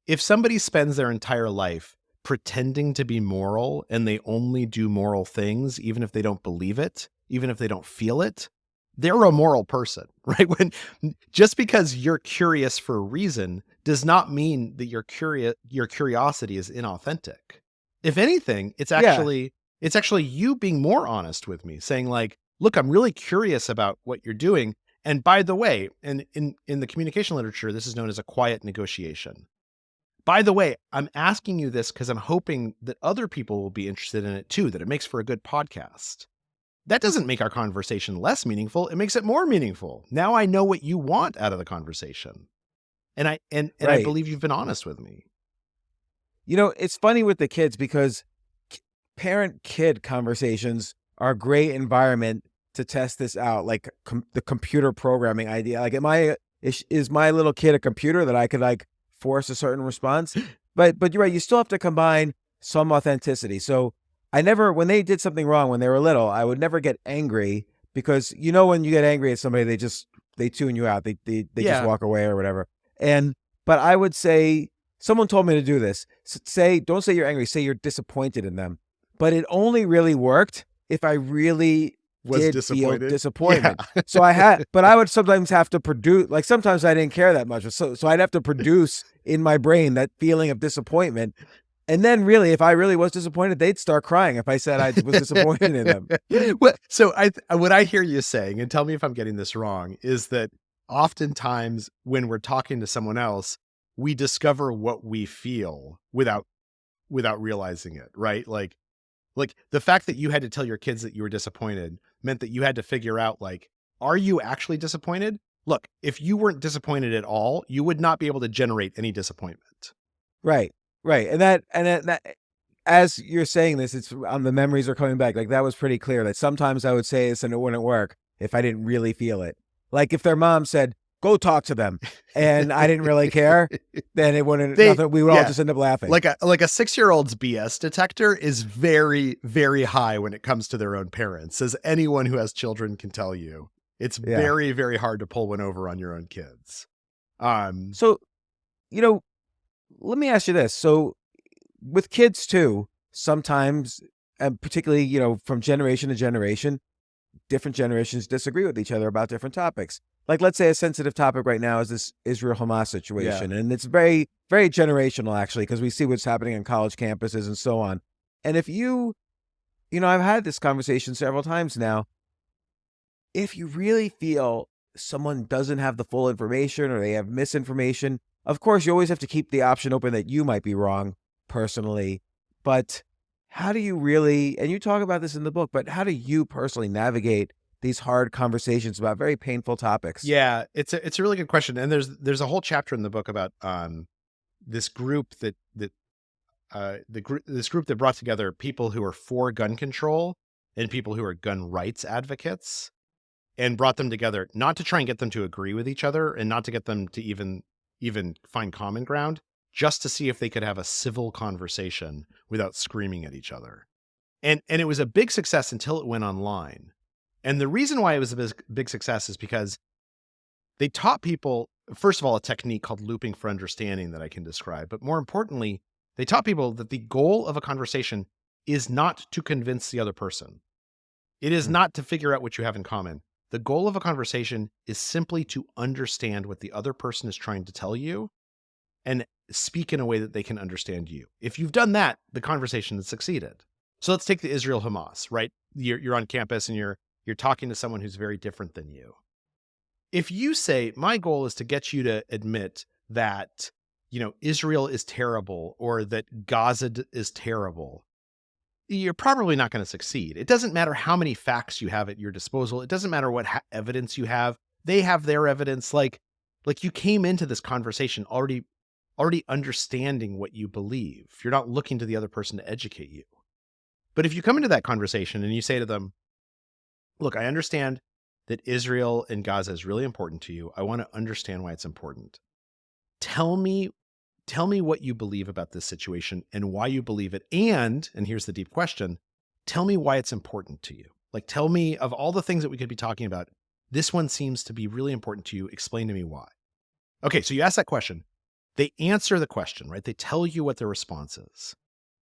if somebody spends their entire life pretending to be moral and they only do moral things, even if they don't believe it, even if they don't feel it, they're a moral person, right? Just because you're curious for a reason does not mean that your curiosity is inauthentic. If anything, Yeah. it's actually you being more honest with me, saying like, look, I'm really curious about what you're doing. And by the way, and in the communication literature, this is known as a quiet negotiation. By the way, I'm asking you this because I'm hoping that other people will be interested in it too, that it makes for a good podcast. That doesn't make our conversation less meaningful. It makes it more meaningful. Now I know what you want out of the conversation. And I Right. believe you've been honest with me. It's funny with the kids because parent-kid conversations are a great environment to test this out, like the computer programming idea. Like, is my little kid a computer that I could like force a certain response? But you're right. You still have to combine some authenticity. So when they did something wrong when they were little, I would never get angry because when you get angry at somebody, they tune you out. They just Yeah. walk away or whatever. But I would say someone told me to do this. Don't say you're angry. Say you're disappointed in them. But it only really worked if I really Was did feel disappointed. disappointment. Yeah. So I would sometimes have to produce, like sometimes I didn't care that much. So I'd have to produce in my brain that feeling of disappointment. And then really, if I really was disappointed, they'd start crying if I said I was disappointed in them. Well, so what I hear you saying, and tell me if I'm getting this wrong, is that oftentimes when we're talking to someone else, we discover what we feel without realizing it, right? Like the fact that you had to tell your kids that you were disappointed meant that you had to figure out, like, are you actually disappointed? Look, if you weren't disappointed at all, you would not be able to generate any disappointment. Right. Right. And that as you're saying this, it's the memories are coming back. Like that was pretty clear that sometimes I would say this and it wouldn't work if I didn't really feel it. Like if their mom said, go talk to them, and I didn't really care, then it wouldn't, we would all just end up laughing. Like a 6-year-old's BS detector is very, very high when it comes to their own parents, as anyone who has children can tell you. It's very, very hard to pull one over on your own kids. So, let me ask you this. So with kids too, sometimes, and particularly, from generation to generation, different generations disagree with each other about different topics. Like, let's say a sensitive topic right now is this Israel-Hamas situation. Yeah. And it's very, very generational, actually, because we see what's happening on college campuses and so on. And if I've had this conversation several times now. If you really feel someone doesn't have the full information or they have misinformation, of course, you always have to keep the option open that you might be wrong personally. But how do you really, and you talk about this in the book, but how do you personally navigate these hard conversations about very painful topics? Yeah, it's a really good question. And there's a whole chapter in the book about this group this group that brought together people who are for gun control and people who are gun rights advocates, and brought them together not to try and get them to agree with each other and not to get them to even find common ground, just to see if they could have a civil conversation without screaming at each other. And it was a big success until it went online. And the reason why it was a big success is because they taught people, first of all, a technique called looping for understanding that I can describe. But more importantly, they taught people that the goal of a conversation is not to convince the other person. It is not to figure out what you have in common. The goal of a conversation is simply to understand what the other person is trying to tell you and speak in a way that they can understand you. If you've done that, the conversation has succeeded. So let's take the Israel-Hamas, right? You're on campus and you're talking to someone who's very different than you. If you say, my goal is to get you to admit that, Israel is terrible or that Gaza is terrible, you're probably not going to succeed. It doesn't matter how many facts you have at your disposal. It doesn't matter what evidence you have. They have their evidence. Like you came into this conversation already understanding what you believe. You're not looking to the other person to educate you. But if you come into that conversation and you say to them, look, I understand that Israel and Gaza is really important to you. I want to understand why it's important. Tell me what you believe about this situation and why you believe it. And here's the deep question, tell me why it's important to you. Like, tell me, of all the things that we could be talking about, this one seems to be really important to you. Explain to me why. Okay, so you ask that question. They answer the question, right? They tell you what their response is.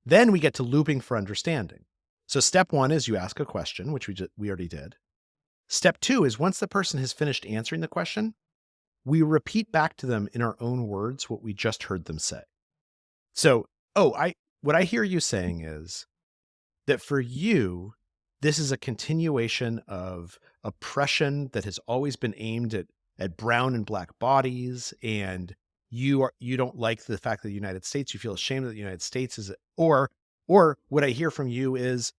Then we get to looping for understanding. So step 1 is you ask a question, which we already did. Step 2 is once the person has finished answering the question, we repeat back to them in our own words what we just heard them say. So, what I hear you saying is that for you, this is a continuation of oppression that has always been aimed at brown and black bodies, and you don't like the fact that the United States, you feel ashamed that the United States is, or what I hear from you is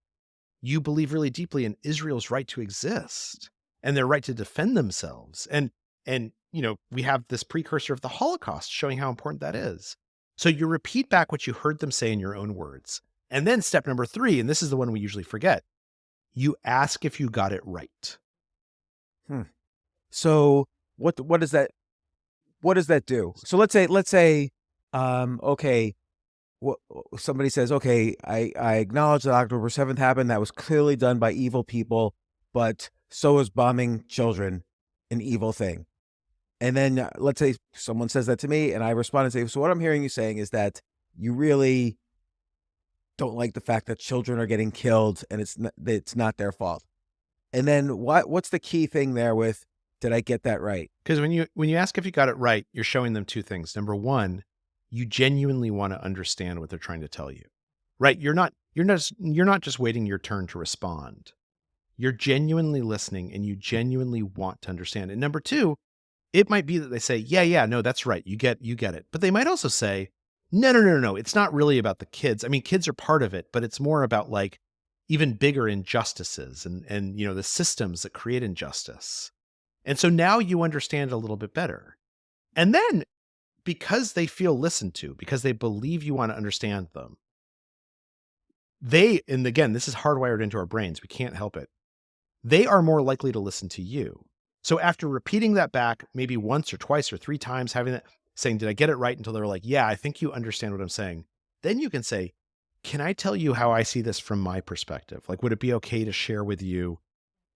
you believe really deeply in Israel's right to exist and their right to defend themselves. And we have this precursor of the Holocaust showing how important that is. So you repeat back what you heard them say in your own words. And then step number 3, and this is the one we usually forget, you ask if you got it right. So what does that do? So let's say, okay, somebody says, okay, I acknowledge that October 7th happened. That was clearly done by evil people, but so is bombing children an evil thing. And then let's say someone says that to me and I respond and say, so what I'm hearing you saying is that you really don't like the fact that children are getting killed and it's not their fault. And then what's the key thing there with, did I get that right? Because when you ask if you got it right, you're showing them 2 things. Number 1, you genuinely want to understand what they're trying to tell you, right? You're not just waiting your turn to respond. You're genuinely listening and you genuinely want to understand. And number 2, it might be that they say, yeah, no, that's right. You get it. But they might also say, no. It's not really about the kids. I mean, kids are part of it, but it's more about like even bigger injustices and the systems that create injustice. And so now you understand a little bit better. And then because they feel listened to, because they believe you want to understand them, and again, this is hardwired into our brains. We can't help it. They are more likely to listen to you. So after repeating that back, maybe once or twice or 3 times, saying, did I get it right? Until they're like, yeah, I think you understand what I'm saying. Then you can say, can I tell you how I see this from my perspective? Like, would it be okay to share with you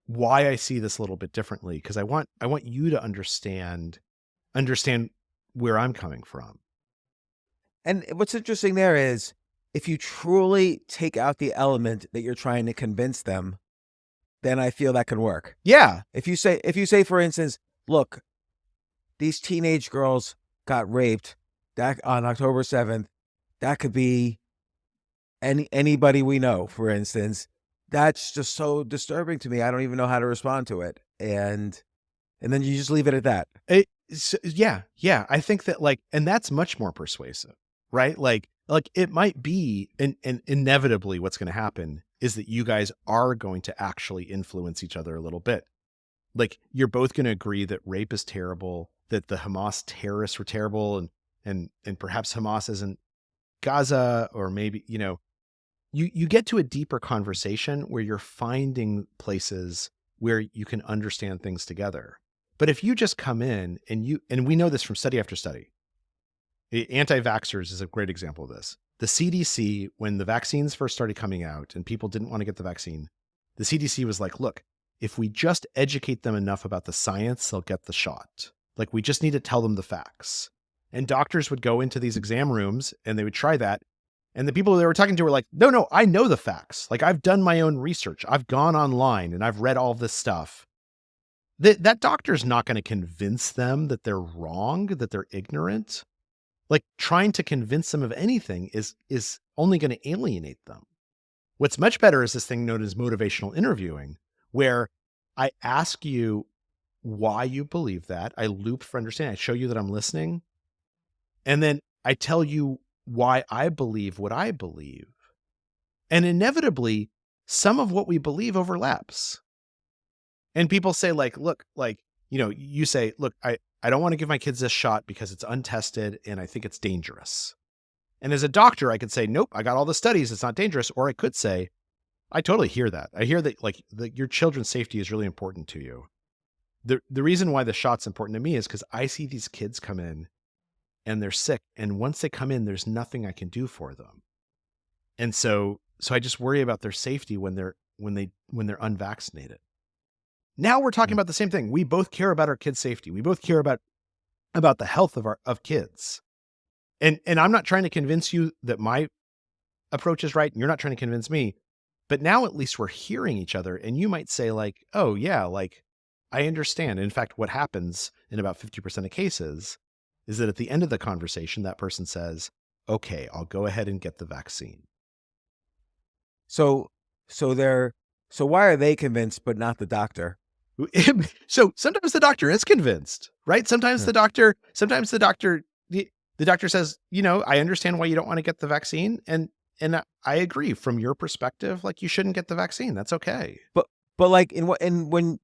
why I see this a little bit differently? Because I want you to understand where I'm coming from. And what's interesting there is if you truly take out the element that you're trying to convince them, then I feel that can work. Yeah. If you say, for instance, look, these teenage girls got raped on October 7th. That could be anybody we know, for instance. That's just so disturbing to me. I don't even know how to respond to it. And then you just leave it at that. Yeah. I think that and that's much more persuasive, right? Like it might be, and inevitably what's going to happen is that you guys are going to actually influence each other a little bit. Like you're both going to agree that rape is terrible, that the Hamas terrorists were terrible, and perhaps Hamas isn't Gaza, or maybe, you get to a deeper conversation where you're finding places where you can understand things together. But if you just come in and we know this from study after study, anti-vaxxers is a great example of this. The CDC, when the vaccines first started coming out and people didn't want to get the vaccine, the CDC was like, look, if we just educate them enough about the science, they'll get the shot. Like, we just need to tell them the facts. And doctors would go into these exam rooms and they would try that. And the people they were talking to were like, no, I know the facts. Like, I've done my own research. I've gone online and I've read all this stuff. That doctor's not going to convince them that they're wrong, that they're ignorant. Like, trying to convince them of anything is only going to alienate them. What's much better is this thing known as motivational interviewing, where I ask you why you believe that. I loop for understanding. I show you that I'm listening. And then I tell you why I believe what I believe. And inevitably, some of what we believe overlaps. And people say, look, you say, look, I don't want to give my kids this shot because it's untested and I think it's dangerous. And as a doctor, I could say, nope, I got all the studies. It's not dangerous. Or I could say, I totally hear that. I hear that your children's safety is really important to you. The reason why the shot's important to me is because I see these kids come in and they're sick. And once they come in, there's nothing I can do for them. And so I just worry about their safety when they're unvaccinated. Now we're talking about the same thing. We both care about our kids' safety. We both care about the health of kids. And I'm not trying to convince you that my approach is right and you're not trying to convince me. But now at least we're hearing each other. And you might say like, oh yeah, like I understand. In fact, what happens in about 50% of cases is that at the end of the conversation, that person says, okay, I'll go ahead and get the vaccine. So so why are they convinced but not the doctor? So sometimes the doctor is convinced, right? Sometimes Huh. the doctor says, I understand why you don't want to get the vaccine. And I agree from your perspective, like you shouldn't get the vaccine. That's okay. But like when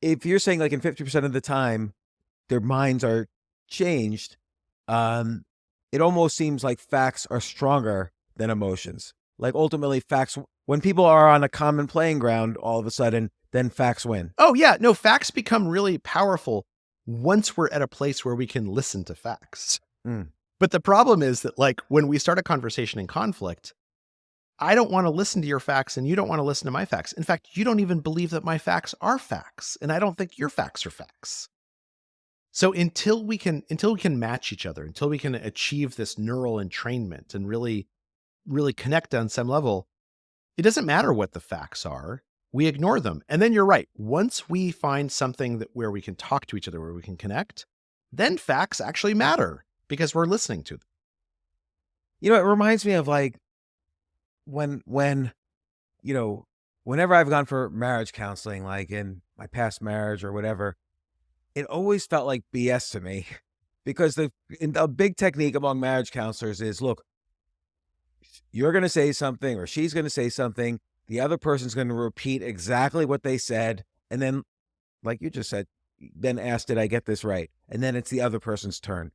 if you're saying like in 50% of the time their minds are changed, it almost seems like facts are stronger than emotions. Like ultimately facts, when people are on a common playing ground, all of a sudden, then facts win. Oh yeah, no, facts become really powerful once we're at a place where we can listen to facts. Mm. But the problem is that like when we start a conversation in conflict, I don't want to listen to your facts and you don't want to listen to my facts. In fact, you don't even believe that my facts are facts, and I don't think your facts are facts. So until we can match each other, until we can achieve this neural entrainment and really connect on some level, it doesn't matter what the facts are. We ignore them. And then you're right. Once we find something where we can talk to each other, where we can connect, then facts actually matter because we're listening to them. You know, it reminds me of like when whenever I've gone for marriage counseling, like in my past marriage or whatever, it always felt like BS to me because the big technique among marriage counselors is, look, you're going to say something or she's going to say something. The other person's going to repeat exactly what they said. And then, like you just said, then ask, did I get this right? And then it's the other person's turn.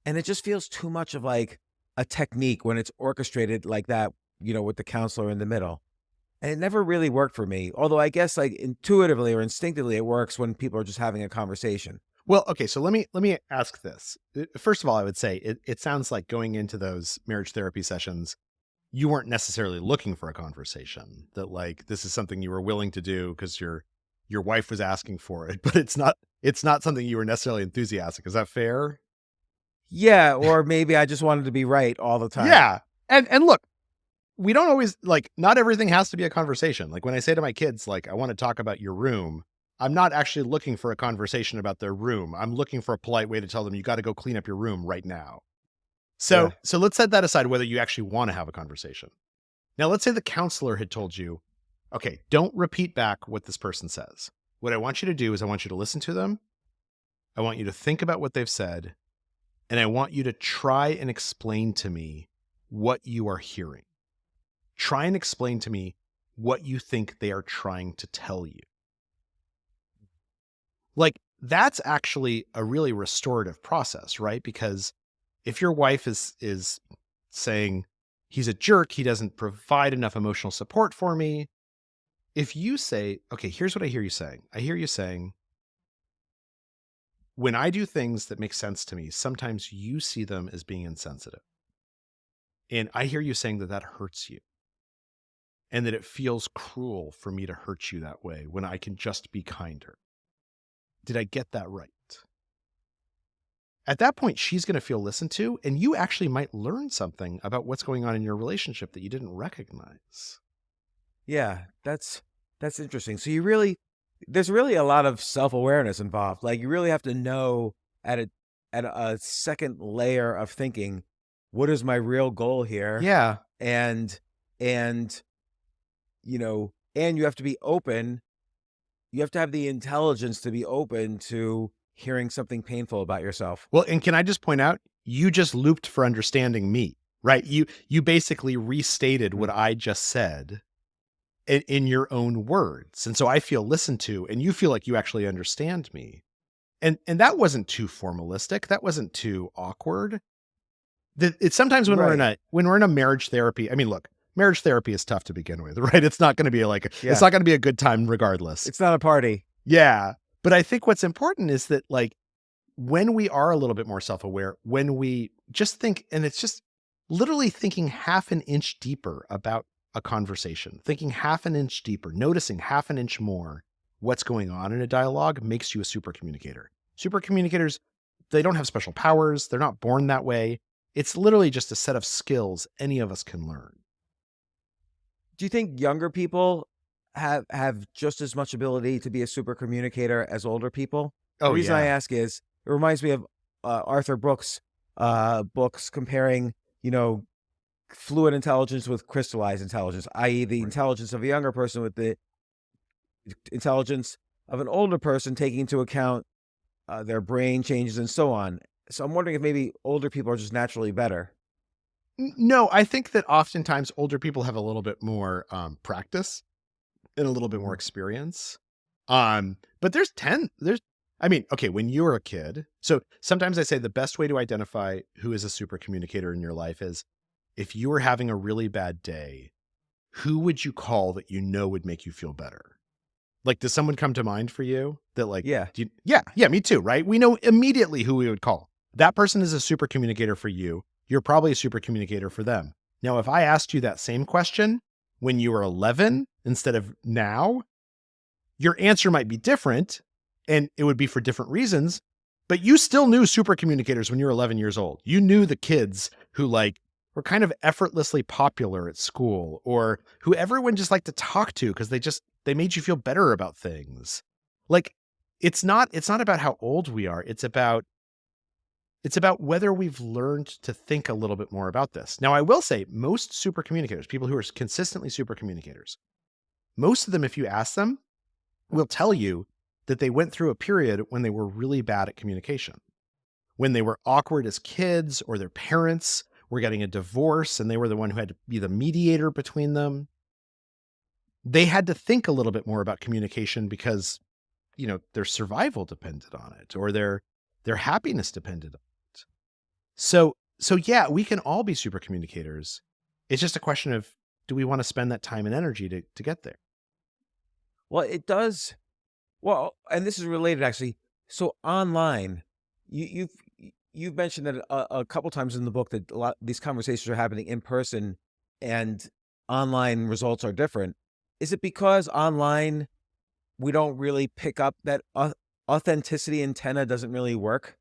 And it just feels too much of like a technique when it's orchestrated like that, with the counselor in the middle. And it never really worked for me. Although I guess like intuitively or instinctively, it works when people are just having a conversation. Well, okay, so let me ask this. First of all, I would say it sounds like going into those marriage therapy sessions, you weren't necessarily looking for a conversation, that like this is something you were willing to do because your wife was asking for it, but it's not something you were necessarily enthusiastic. Is that fair? Yeah, or maybe I just wanted to be right all the time. Yeah. And look, we don't always like, not everything has to be a conversation. Like when I say to my kids, like, I want to talk about your room, I'm not actually looking for a conversation about their room. I'm looking for a polite way to tell them, you got to go clean up your room right now. So, Yeah. so let's set that aside, whether you actually want to have a conversation. Now, let's say the counselor had told you, okay, don't repeat back what this person says. What I want you to do is I want you to listen to them. I want you to think about what they've said. And I want you to try and explain to me what you are hearing. Try and explain to me what you think they are trying to tell you. Like, that's actually a really restorative process, right? Because if your wife is saying, he's a jerk, he doesn't provide enough emotional support for me. If you say, okay, here's what I hear you saying. I hear you saying, when I do things that make sense to me, sometimes you see them as being insensitive. And I hear you saying that hurts you. And that it feels cruel for me to hurt you that way when I can just be kinder. Did I get that right? At that point, she's going to feel listened to, and you actually might learn something about what's going on in your relationship that you didn't recognize. Yeah, that's interesting. So there's really a lot of self-awareness involved. Like you really have to know at a second layer of thinking, what is my real goal here? Yeah. And and you have to be open. You have to have the intelligence to be open to hearing something painful about yourself. Well, and can I just point out, you just looped for understanding me, right? You basically restated what I just said in your own words. And so I feel listened to, and you feel like you actually understand me. And that wasn't too formalistic. That wasn't too awkward. It's sometimes when Right. we're in a marriage therapy. I mean, look, marriage therapy is tough to begin with, right? It's not going to be Yeah. it's not going to be a good time regardless. It's not a party. Yeah. But I think what's important is that like when we are a little bit more self-aware, when we just think, and it's just literally thinking half an inch deeper about a conversation, thinking half an inch deeper, noticing half an inch more what's going on in a dialogue makes you a super communicator. Super communicators, they don't have special powers. They're not born that way. It's literally just a set of skills any of us can learn. Do you think younger people have just as much ability to be a super communicator as older people? The Oh reason I yeah. ask is it reminds me of Arthur Brooks' books comparing, fluid intelligence with crystallized intelligence, i.e., the Right. intelligence of a younger person with the intelligence of an older person, taking into account their brain changes and so on. So I'm wondering if maybe older people are just naturally better. No, I think that oftentimes older people have a little bit more practice and a little bit more Mhm. experience. But there's I mean, okay, when you were a kid, so sometimes I say the best way to identify who is a super communicator in your life is if you were having a really bad day, who would you call that you know would make you feel better? Like, does someone come to mind for you that like, Yeah. yeah, me too, right? We know immediately who we would call. That person is a super communicator for you. You're probably a super communicator for them. Now, if I asked you that same question when you were 11 instead of now, your answer might be different and it would be for different reasons, but you still knew super communicators when you were 11 years old. You knew the kids who like were kind of effortlessly popular at school or who everyone just liked to talk to because they made you feel better about things. Like it's not about how old we are. It's about whether we've learned to think a little bit more about this. Now, I will say most super communicators, people who are consistently super communicators, most of them, if you ask them, will tell you that they went through a period when they were really bad at communication, when they were awkward as kids or their parents were getting a divorce and they were the one who had to be the mediator between them. They had to think a little bit more about communication because, their survival depended on it or their happiness depended on it. So yeah, we can all be super communicators. It's just a question of do we want to spend that time and energy to get there? Well, it does. Well, and this is related actually. So online, you've mentioned that a couple times in the book that a lot these conversations are happening in person, and online results are different. Is it because online we don't really pick up that authenticity antenna doesn't really work?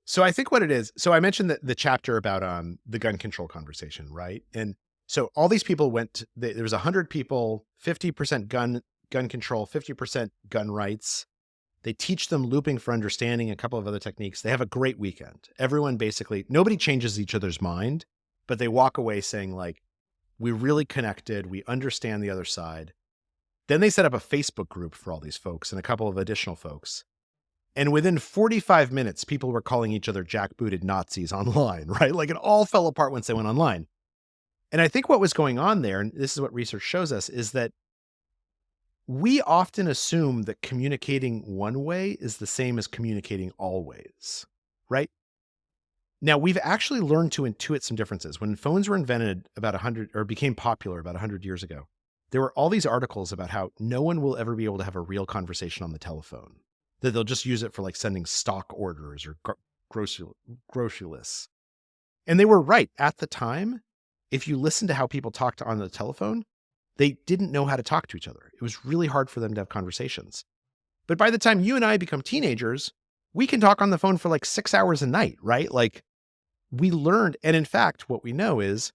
So I think what it is, so I mentioned the chapter about the gun control conversation, right? And so all these people there was 100 people, 50% gun control, 50% gun rights. They teach them looping for understanding, a couple of other techniques. They have a great weekend. Everyone basically, nobody changes each other's mind, but they walk away saying like, we really connected, we understand the other side. Then they set up a Facebook group for all these folks and a couple of additional folks. And within 45 minutes, people were calling each other jackbooted Nazis online, right? Like it all fell apart once they went online. And I think what was going on there, and this is what research shows us, is that we often assume that communicating one way is the same as communicating always, right? Now, we've actually learned to intuit some differences. When phones were invented about 100 or became popular about 100 years ago, there were all these articles about how no one will ever be able to have a real conversation on the telephone, that they'll just use it for like sending stock orders or grocery lists. And they were right at the time. If you listen to how people talked on the telephone, they didn't know how to talk to each other. It was really hard for them to have conversations. But by the time you and I become teenagers, we can talk on the phone for like 6 hours a night, right? Like we learned. And in fact, what we know is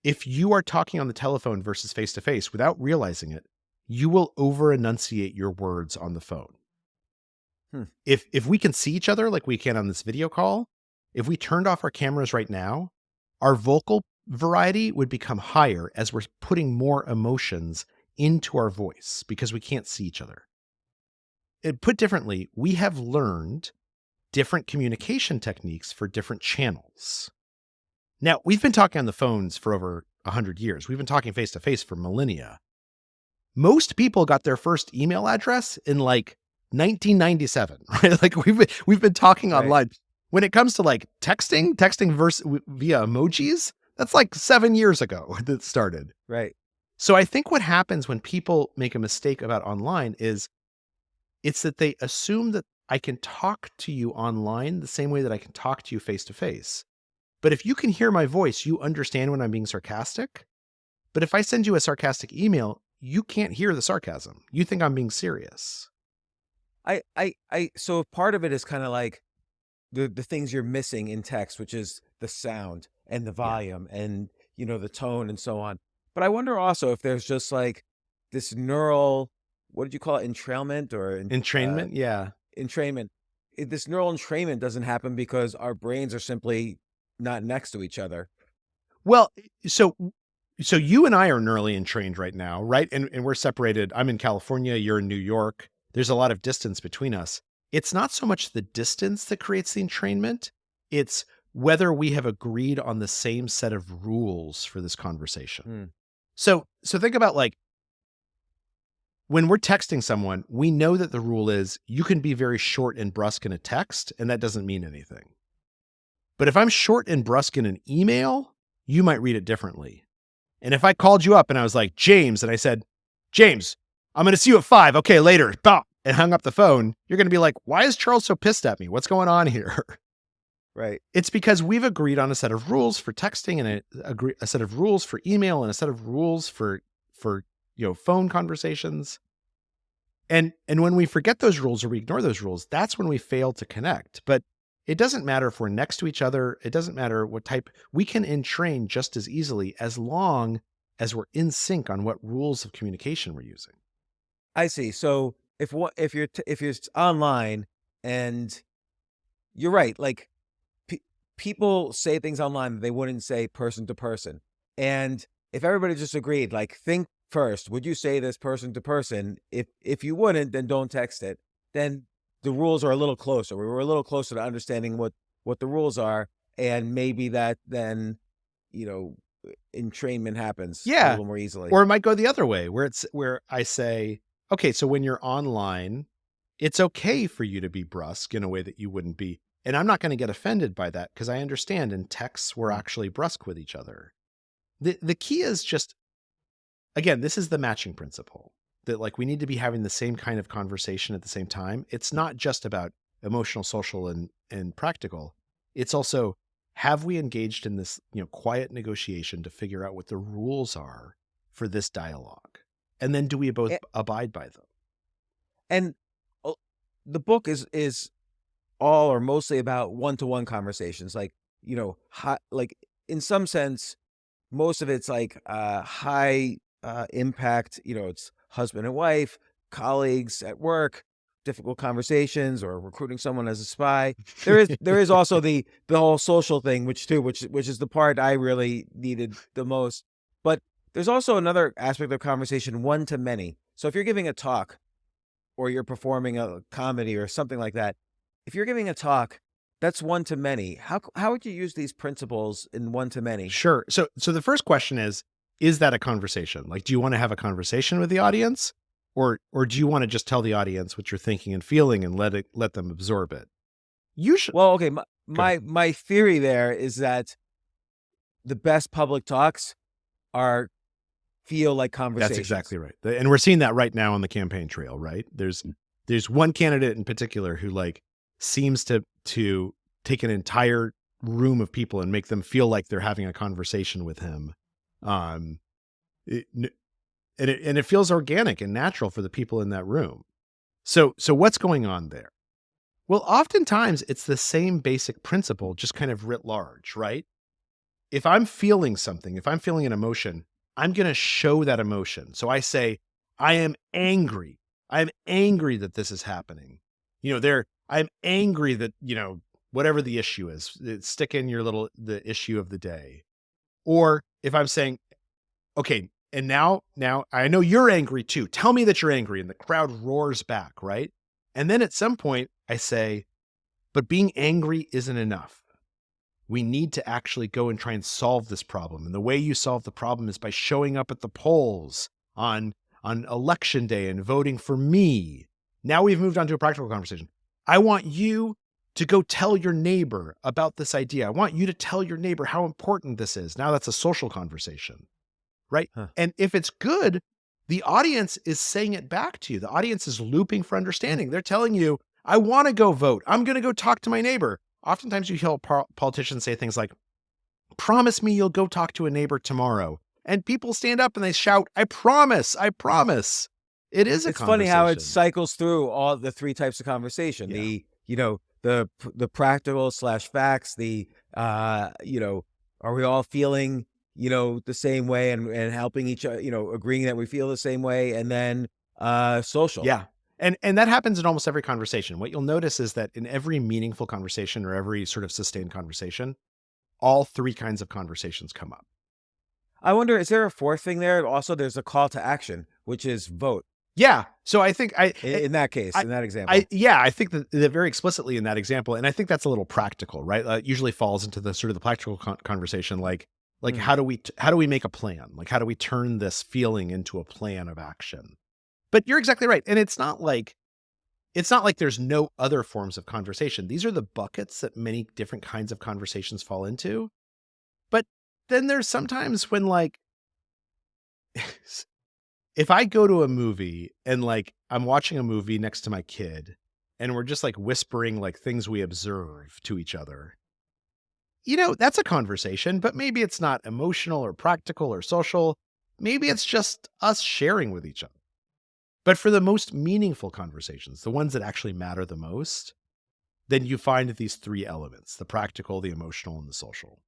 if you are talking on the telephone versus face to face without realizing it, you will over enunciate your words on the phone. Hmm. If we can see each other like we can on this video call, if we turned off our cameras right now, our vocal variety would become higher as we're putting more emotions into our voice because we can't see each other. Put differently, we have learned different communication techniques for different channels. Now, we've been talking on the phones for over 100 years. We've been talking face to face for millennia. Most people got their first email address in like 1997, right? Like we've been talking Right. online. When it comes to like texting via emojis, that's like 7 years ago that started. Right. So I think what happens when people make a mistake about online is it's that they assume that I can talk to you online the same way that I can talk to you face to face. But if you can hear my voice, you understand when I'm being sarcastic. But if I send you a sarcastic email, you can't hear the sarcasm. You think I'm being serious. So part of it is kind of like the things you're missing in text, which is the sound and the Yeah. volume and the tone and so on. But I wonder also if there's just like this neural, what did you call it, entrailment or Entrainment, yeah. entrainment? This neural entrainment doesn't happen because our brains are simply not next to each other. Well, so so you and I are neurally entrained right now, right? And we're separated. I'm in California, you're in New York. There's a lot of distance between us. It's not so much the distance that creates the entrainment, it's whether we have agreed on the same set of rules for this conversation. Hmm. So think about like when we're texting someone, we know that the rule is you can be very short and brusque in a text, and that doesn't mean anything. But if I'm short and brusque in an email, you might read it differently. And if I called you up and I was like, James, and I said, James, I'm going to see you at 5. Okay, later. Bah, and hung up the phone, you're going to be like, why is Charles so pissed at me? What's going on here? Right. It's because we've agreed on a set of rules for texting and a set of rules for email and a set of rules for phone conversations. And when we forget those rules or we ignore those rules, that's when we fail to connect. But it doesn't matter if we're next to each other. It doesn't matter what type. We can entrain just as easily as long as we're in sync on what rules of communication we're using. I see. So if you're online, and you're right, like people say things online that they wouldn't say person to person. And if everybody just agreed, like, think first, would you say this person to person? If you wouldn't, then don't text it. Then the rules are a little closer. We were a little closer to understanding what the rules are, and maybe that then, entrainment happens a Yeah. little more easily. Or it might go the other way where I say, okay, so when you're online, it's okay for you to be brusque in a way that you wouldn't be. And I'm not going to get offended by that because I understand in texts we're actually brusque with each other. The key is just, again, this is the matching principle that like we need to be having the same kind of conversation at the same time. It's not just about emotional, social, and practical. It's also, have we engaged in this, quiet negotiation to figure out what the rules are for this dialogue? And then do we both abide by them? And the book is all or mostly about one-to-one conversations. Like, like in some sense, most of it's like high impact, it's husband and wife, colleagues at work, difficult conversations, or recruiting someone as a spy. There is also the whole social thing, which is the part I really needed the most. But there's also another aspect of conversation, one to many. So if you're giving a talk or you're performing a comedy or something like that, if you're giving a talk, that's one to many. How would you use these principles in one to many? Sure. So the first question is that a conversation? Like, do you want to have a conversation with the audience, or do you want to just tell the audience what you're thinking and feeling and let them absorb it? You should. Well, okay. My theory there is that the best public talks feel like conversations. That's exactly right. And we're seeing that right now on the campaign trail, right? There's one candidate in particular who like seems to take an entire room of people and make them feel like they're having a conversation with him. It feels organic and natural for the people in that room. So what's going on there? Well, oftentimes it's the same basic principle, just kind of writ large, right? If I'm feeling something, if I'm feeling an emotion, I'm going to show that emotion. So I say, I am angry. I'm angry that this is happening. I'm angry that, whatever the issue is, stick in the issue of the day. Or if I'm saying, okay, and now I know you're angry too. Tell me that you're angry. And the crowd roars back, right? And then at some point I say, but being angry isn't enough. We need to actually go and try and solve this problem. And the way you solve the problem is by showing up at the polls on election day and voting for me. Now we've moved on to a practical conversation. I want you to go tell your neighbor about this idea. I want you to tell your neighbor how important this is. Now that's a social conversation, right? Huh. And if it's good, the audience is saying it back to you. The audience is looping for understanding. They're telling you, I want to go vote. I'm going to go talk to my neighbor. Oftentimes you hear politicians say things like, promise me you'll go talk to a neighbor tomorrow. And people stand up and they shout, I promise, I promise. It is a It's conversation. funny how it cycles through all the three types of conversation. Yeah. The practical / facts, are we all feeling, the same way and helping each other, agreeing that we feel the same way. And then social. Yeah. And that happens in almost every conversation. What you'll notice is that in every meaningful conversation or every sort of sustained conversation, all three kinds of conversations come up. I wonder, is there a fourth thing there? Also, there's a call to action, which is vote. Yeah. So I think In that case, in that example. I think that very explicitly in that example, and I think that's a little practical, right? It usually falls into the sort of the practical conversation, like how do we make a plan? Like, how do we turn this feeling into a plan of action? But you're exactly right. And it's not like there's no other forms of conversation. These are the buckets that many different kinds of conversations fall into. But then there's sometimes when like, if I go to a movie and like I'm watching a movie next to my kid and we're just like whispering like things we observe to each other, that's a conversation, but maybe it's not emotional or practical or social. Maybe it's just us sharing with each other. But for the most meaningful conversations, the ones that actually matter the most, then you find these three elements: the practical, the emotional, and the social.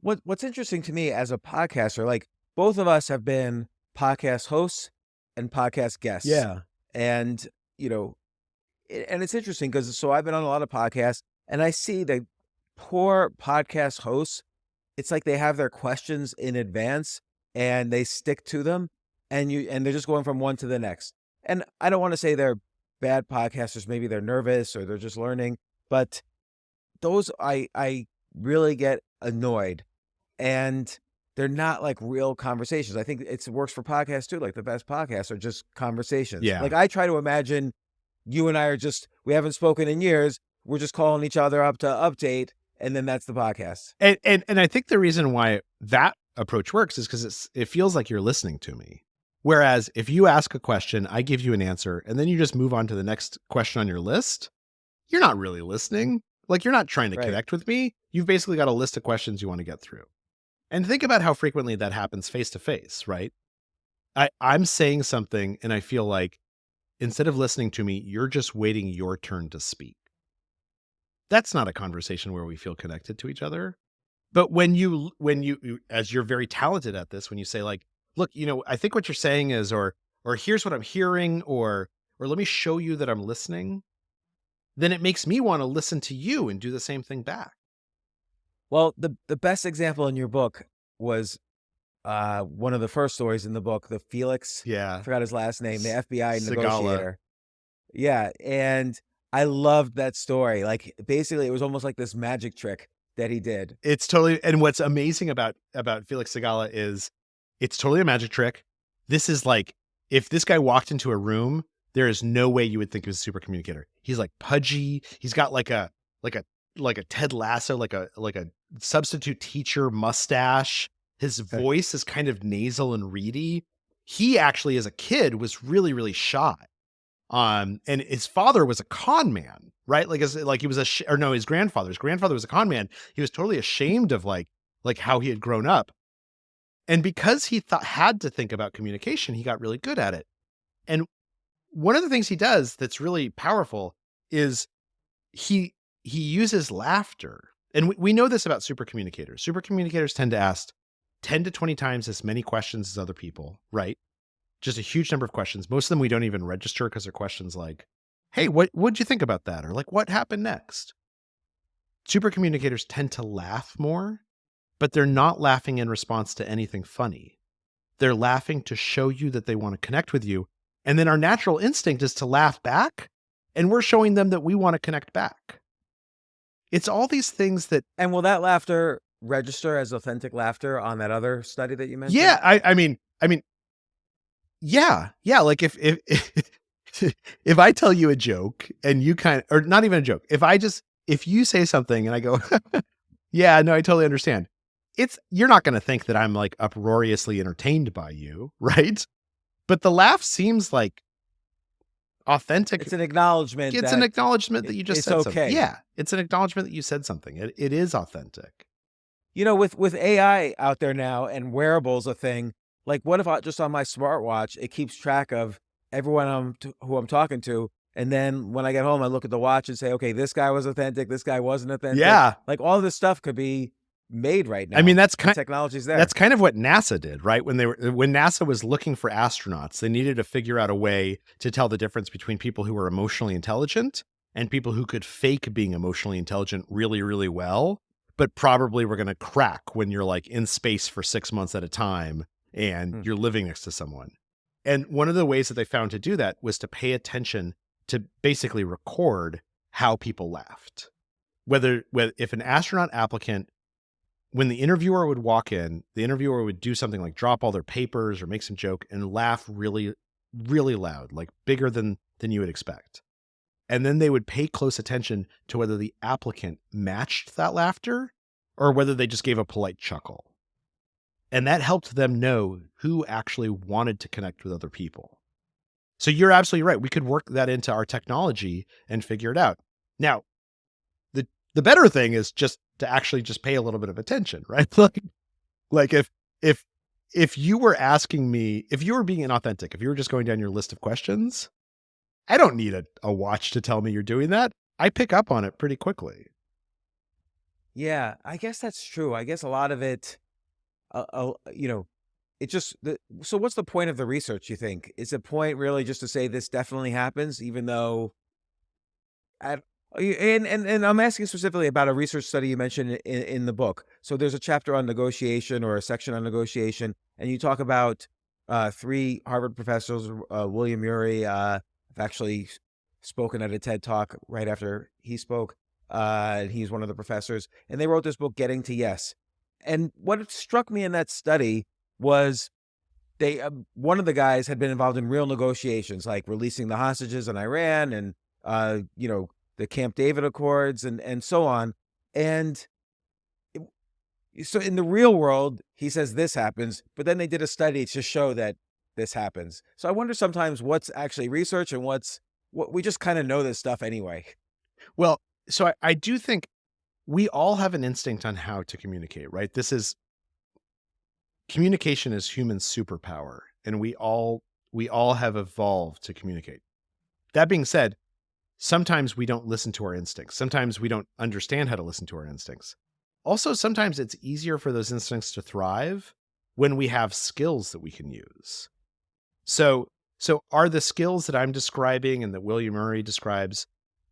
What's interesting to me as a podcaster, like both of us have been podcast hosts and podcast guests. And, and it's interesting because I've been on a lot of podcasts and I see the poor podcast hosts. It's like they have their questions in advance and they stick to them and they're just going from one to the next. And I don't want to say they're bad podcasters. Maybe they're nervous or they're just learning, but those I really get annoyed, and they're not like real conversations. I think it works for podcasts too. Like the best podcasts are just conversations. Yeah. Like I try to imagine you and I are we haven't spoken in years. We're just calling each other up to update. And then that's the podcast. And I think the reason why that approach works is because it feels like you're listening to me. Whereas if you ask a question, I give you an answer, and then you just move on to the next question on your list, you're not really listening. Like, you're not trying to connect with me. You've basically got a list of questions you want to get through. And think about how frequently that happens face to face, right? I'm saying something and I feel like instead of listening to me, you're just waiting your turn to speak. That's not a conversation where we feel connected to each other. But when you, as you're very talented at this, when you say like, look, I think what you're saying is, or here's what I'm hearing, or let me show you that I'm listening, then it makes me want to listen to you and do the same thing back. Well, the best example in your book was one of the first stories in the book, the Felix. Yeah. I forgot his last name, the FBI Segala. negotiator. Yeah. And I loved that story. Like basically it was almost like this magic trick that he did. It's totally, and what's amazing about Felix Segala is it's totally a magic trick. This is like, if this guy walked into a room, there is no way you would think he was a super communicator. He's like pudgy. He's got like a Ted Lasso, like a substitute teacher mustache. His voice is kind of nasal and reedy. He actually, as a kid, was really, really shy. And his father was a con man, right? Like he was his grandfather. His grandfather was a con man. He was totally ashamed of like how he had grown up. And because he had to think about communication, he got really good at it. And one of the things he does that's really powerful is he uses laughter. And we know this about super communicators. Super communicators tend to ask 10 to 20 times as many questions as other people, right? Just a huge number of questions. Most of them we don't even register because they're questions like, hey, what'd you think about that? Or like, what happened next? Super communicators tend to laugh more, but they're not laughing in response to anything funny. They're laughing to show you that they want to connect with you. And then our natural instinct is to laugh back, and we're showing them that we want to connect back. It's all these things that... And will that laughter register as authentic laughter on that other study that you mentioned? Yeah, I mean, yeah. Like if if I tell you a joke and you or not even a joke, if you say something and I go, yeah, no, I totally understand. You're not going to think that I'm like uproariously entertained by you, right? But the laugh seems like authentic. It's an acknowledgement. It's an acknowledgement that you just said something. Okay. Yeah, it's an acknowledgement that you said something. It is authentic. With AI out there now and wearables a thing, like what if just on my smartwatch, it keeps track of everyone who I'm talking to. And then when I get home, I look at the watch and say, okay, this guy was authentic. This guy wasn't authentic. Yeah. Like all this stuff could be made right now. I mean, The technology's there. that's kind of what NASA did, right? When NASA was looking for astronauts, they needed to figure out a way to tell the difference between people who were emotionally intelligent and people who could fake being emotionally intelligent really, really well, but probably were going to crack when you're like in space for 6 months at a time and you're living next to someone. And one of the ways that they found to do that was to pay attention to basically record how people laughed. Whether if an astronaut applicant, when the interviewer would walk in, the interviewer would do something like drop all their papers or make some joke and laugh really, really loud, like bigger than you would expect. And then they would pay close attention to whether the applicant matched that laughter or whether they just gave a polite chuckle. And that helped them know who actually wanted to connect with other people. So you're absolutely right. We could work that into our technology and figure it out. Now, the better thing is just to actually just pay a little bit of attention, right? Like if you were asking me, if you were being inauthentic, if you were just going down your list of questions, I don't need a watch to tell me you're doing that. I pick up on it pretty quickly. Yeah, I guess that's true. I guess a lot of it, it just, so what's the point of the research, you think? Is the point really just to say this definitely happens, even though, and I'm asking specifically about a research study you mentioned in the book. So there's a chapter on negotiation or a section on negotiation, and you talk about 3 Harvard professors, William Ury, I've actually spoken at a TED Talk right after he spoke. He's one of the professors, and they wrote this book, Getting to Yes. And what struck me in that study was they one of the guys had been involved in real negotiations, like releasing the hostages in Iran and the Camp David Accords and so on. And so in the real world, he says this happens, but then they did a study to show that this happens. So I wonder sometimes what's actually research and what we just kind of know this stuff anyway. Well, so I do think we all have an instinct on how to communicate, right? Communication is human superpower, and we all have evolved to communicate. That being said, sometimes we don't listen to our instincts. Sometimes we don't understand how to listen to our instincts. Also, sometimes it's easier for those instincts to thrive when we have skills that we can use. So are the skills that I'm describing and that William Murray describes,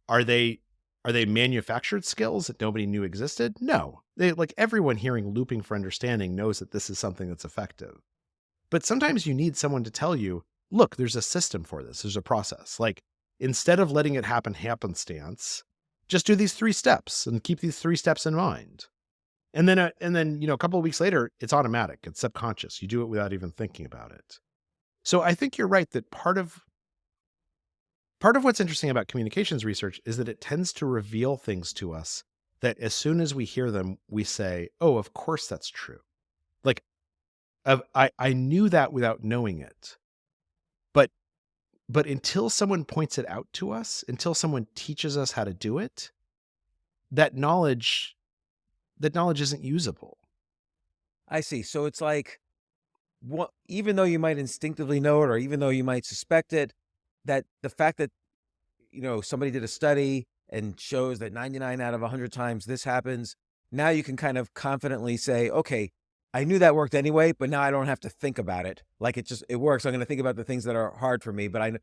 are they manufactured skills that nobody knew existed? No. Like everyone hearing looping for understanding knows that this is something that's effective. But sometimes you need someone to tell you, look, there's a system for this. There's a process. Like instead of letting it happen happenstance, just do these 3 steps and keep these 3 steps in mind. And then a couple of weeks later, it's automatic. It's subconscious. You do it without even thinking about it. So I think you're right that part of what's interesting about communications research is that it tends to reveal things to us that as soon as we hear them, we say, oh, of course that's true. Like I knew that without knowing it. But until someone points it out to us, until someone teaches us how to do it, that knowledge isn't usable. I see. So it's like, even though you might instinctively know it, or even though you might suspect it, that the fact that, somebody did a study and shows that 99 out of 100 times this happens, now you can kind of confidently say, okay, I knew that worked anyway, but now I don't have to think about it. Like it works. I'm going to think about the things that are hard for me. But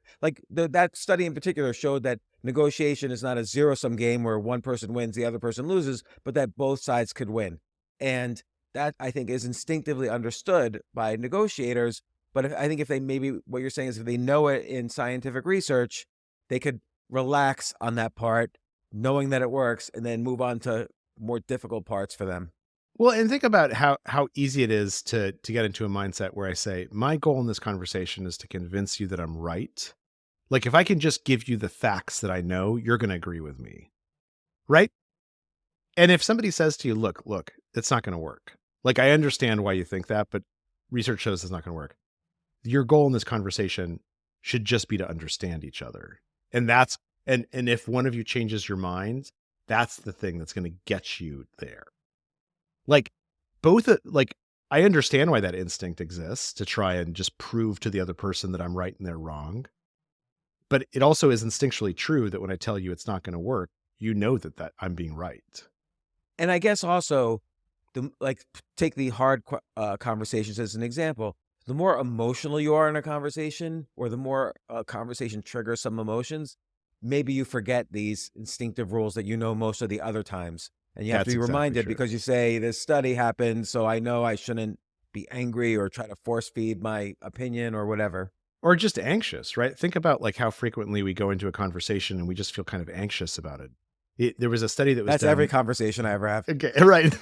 that study in particular showed that negotiation is not a zero-sum game where one person wins, the other person loses, but that both sides could win. And that, I think, is instinctively understood by negotiators. But I think if they, maybe what you're saying is if they know it in scientific research, they could relax on that part, knowing that it works, and then move on to more difficult parts for them. Well, and think about how easy it is to get into a mindset where I say, my goal in this conversation is to convince you that I'm right. Like if I can just give you the facts that I know, you're going to agree with me. Right? And if somebody says to you, look, it's not going to work. Like I understand why you think that, but research shows it's not going to work. Your goal in this conversation should just be to understand each other. And and if one of you changes your mind, that's the thing that's going to get you there. Like I understand why that instinct exists to try and just prove to the other person that I'm right and they're wrong. But it also is instinctually true that when I tell you it's not going to work, you know that I'm being right. And I guess also take the hard conversations as an example. The more emotional you are in a conversation, or the more a conversation triggers some emotions, maybe you forget these instinctive rules that you know most of the other times. And you have to That's be exactly reminded true. because you say, this study happened, so I know I shouldn't be angry or try to force feed my opinion or whatever. Or just anxious, right? Think about like how frequently we go into a conversation and we just feel kind of anxious about it. There was a study that was That's every done. conversation I ever have. Okay, right.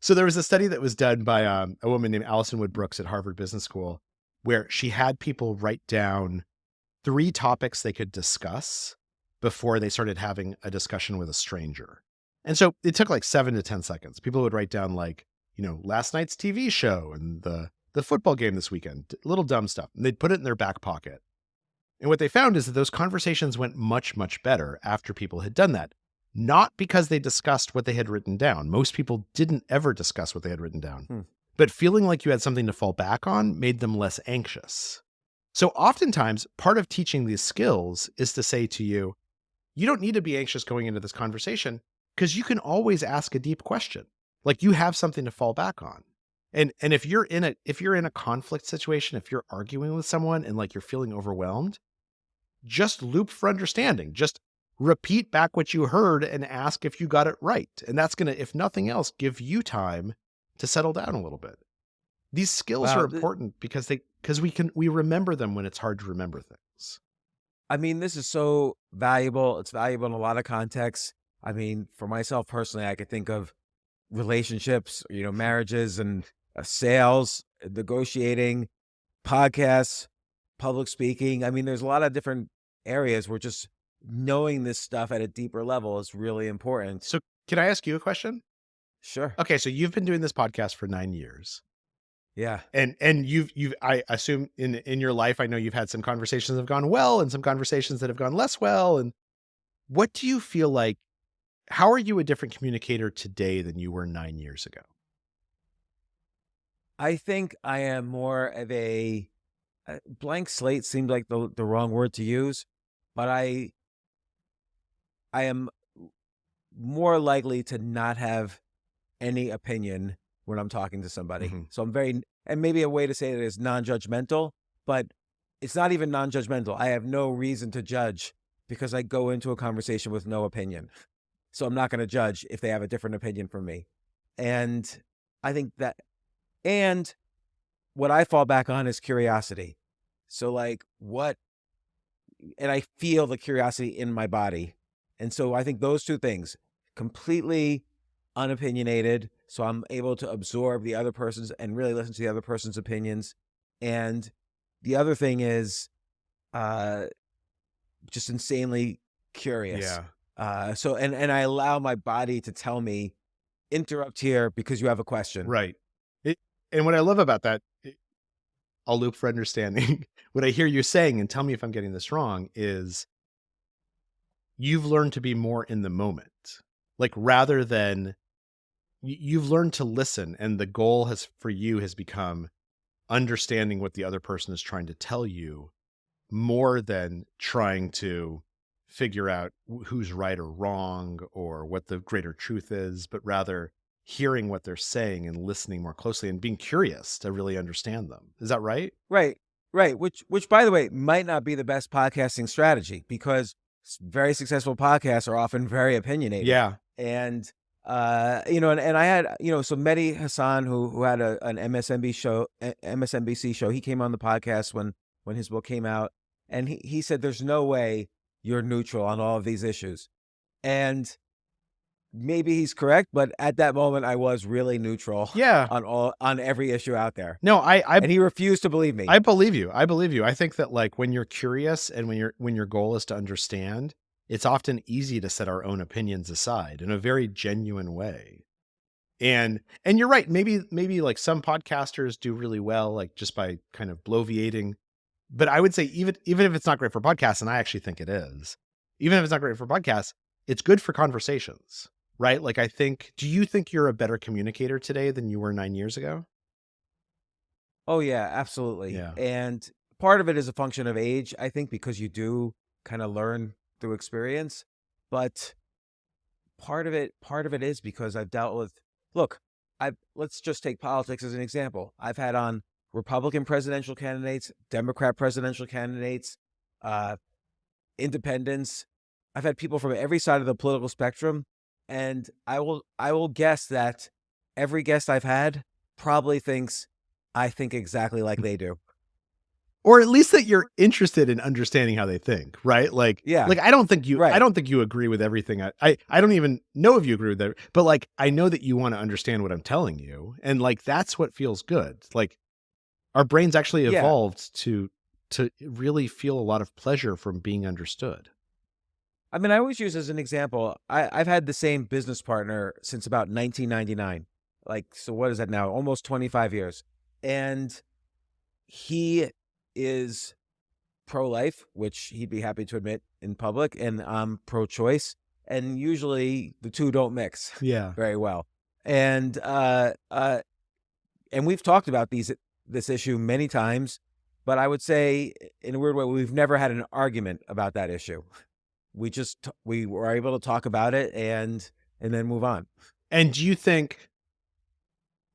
So there was a study that was done by a woman named Alison Wood Brooks at Harvard Business School, where she had people write down 3 topics they could discuss before they started having a discussion with a stranger. And so it took like 7 to 10 seconds. People would write down like, last night's TV show and the football game this weekend, little dumb stuff. And they'd put it in their back pocket. And what they found is that those conversations went much, much better after people had done that. Not because they discussed what they had written down. Most people didn't ever discuss what they had written down. But feeling like you had something to fall back on made them less anxious. So oftentimes, part of teaching these skills is to say to you, you don't need to be anxious going into this conversation because you can always ask a deep question. Like you have something to fall back on. And if you're in a conflict situation, if you're arguing with someone and like you're feeling overwhelmed, just loop for understanding. Just repeat back what you heard and ask if you got it right. And that's going to, if nothing else, give you time to settle down a little bit. These skills Wow, are important because we remember them when it's hard to remember things. I mean, this is so valuable. It's valuable in a lot of contexts. I mean, for myself personally, I could think of relationships, marriages and sales, negotiating, podcasts, public speaking. I mean, there's a lot of different areas where just knowing this stuff at a deeper level is really important. So can I ask you a question? Sure. Okay. So you've been doing this podcast for 9 years. Yeah. And I assume in your life, I know you've had some conversations that have gone well and some conversations that have gone less well. And what do you feel like, how are you a different communicator today than you were 9 years ago? I think I am more of a blank slate seemed like the wrong word to use, but I am more likely to not have any opinion when I'm talking to somebody. Mhm. So and maybe a way to say it is non-judgmental, but it's not even non-judgmental. I have no reason to judge because I go into a conversation with no opinion. So I'm not going to judge if they have a different opinion from me. And I think and what I fall back on is curiosity. So like and I feel the curiosity in my body. And so I think those two things, completely unopinionated, so I'm able to absorb the other person's and really listen to the other person's opinions. And the other thing is just insanely curious. Yeah. So and I allow my body to tell me, interrupt here because you have a question. Right. And what I love about that, I'll loop for understanding. What I hear you saying, and tell me if I'm getting this wrong, is you've learned to be more in the moment. Like rather than you've learned to listen, and the goal has become understanding what the other person is trying to tell you more than trying to figure out who's right or wrong or what the greater truth is, but rather hearing what they're saying and listening more closely and being curious to really understand them. Is that right? Right. Which by the way, might not be the best podcasting strategy because very successful podcasts are often very opinionated. Yeah. And and I had, so Mehdi Hassan, who had an MSNBC show, he came on the podcast when his book came out, and he said, there's no way you're neutral on all of these issues. And maybe he's correct, but at that moment I was really neutral. Yeah. on every issue out there. No, and he refused to believe me. I believe you. I think that like when you're curious and when your goal is to understand, it's often easy to set our own opinions aside in a very genuine way. And you're right. Maybe like some podcasters do really well, like just by kind of bloviating. But I would say even if it's not great for podcasts, and I actually think it is, even if it's not great for podcasts, it's good for conversations, right? Like do you think you're a better communicator today than you were 9 years ago? Oh yeah, absolutely. Yeah. And part of it is a function of age, I think, because you do kind of learn through experience. But part of it is because I've dealt with, look, let's just take politics as an example. I've had on Republican presidential candidates, Democrat presidential candidates, independents. I've had people from every side of the political spectrum, and I will guess that every guest I've had probably thinks I think exactly like they do. Or at least that you're interested in understanding how they think, right? Like, Yeah. like I don't think you, I Right. don't think you agree with everything. I don't even know if you agree with that, but like, I know that you want to understand what I'm telling you. And like, that's what feels good. Like our brains actually Yeah. evolved to really feel a lot of pleasure from being understood. I mean, I always use as an example, I've had the same business partner since about 1999. Like, so what is that now? Almost 25 years. And he is pro-life, which he'd be happy to admit in public, and I'm pro-choice. And usually the two don't mix Yeah. very well. And we've talked about this issue many times, but I would say in a weird way, we've never had an argument about that issue. We were able to talk about it and then move on. And do you think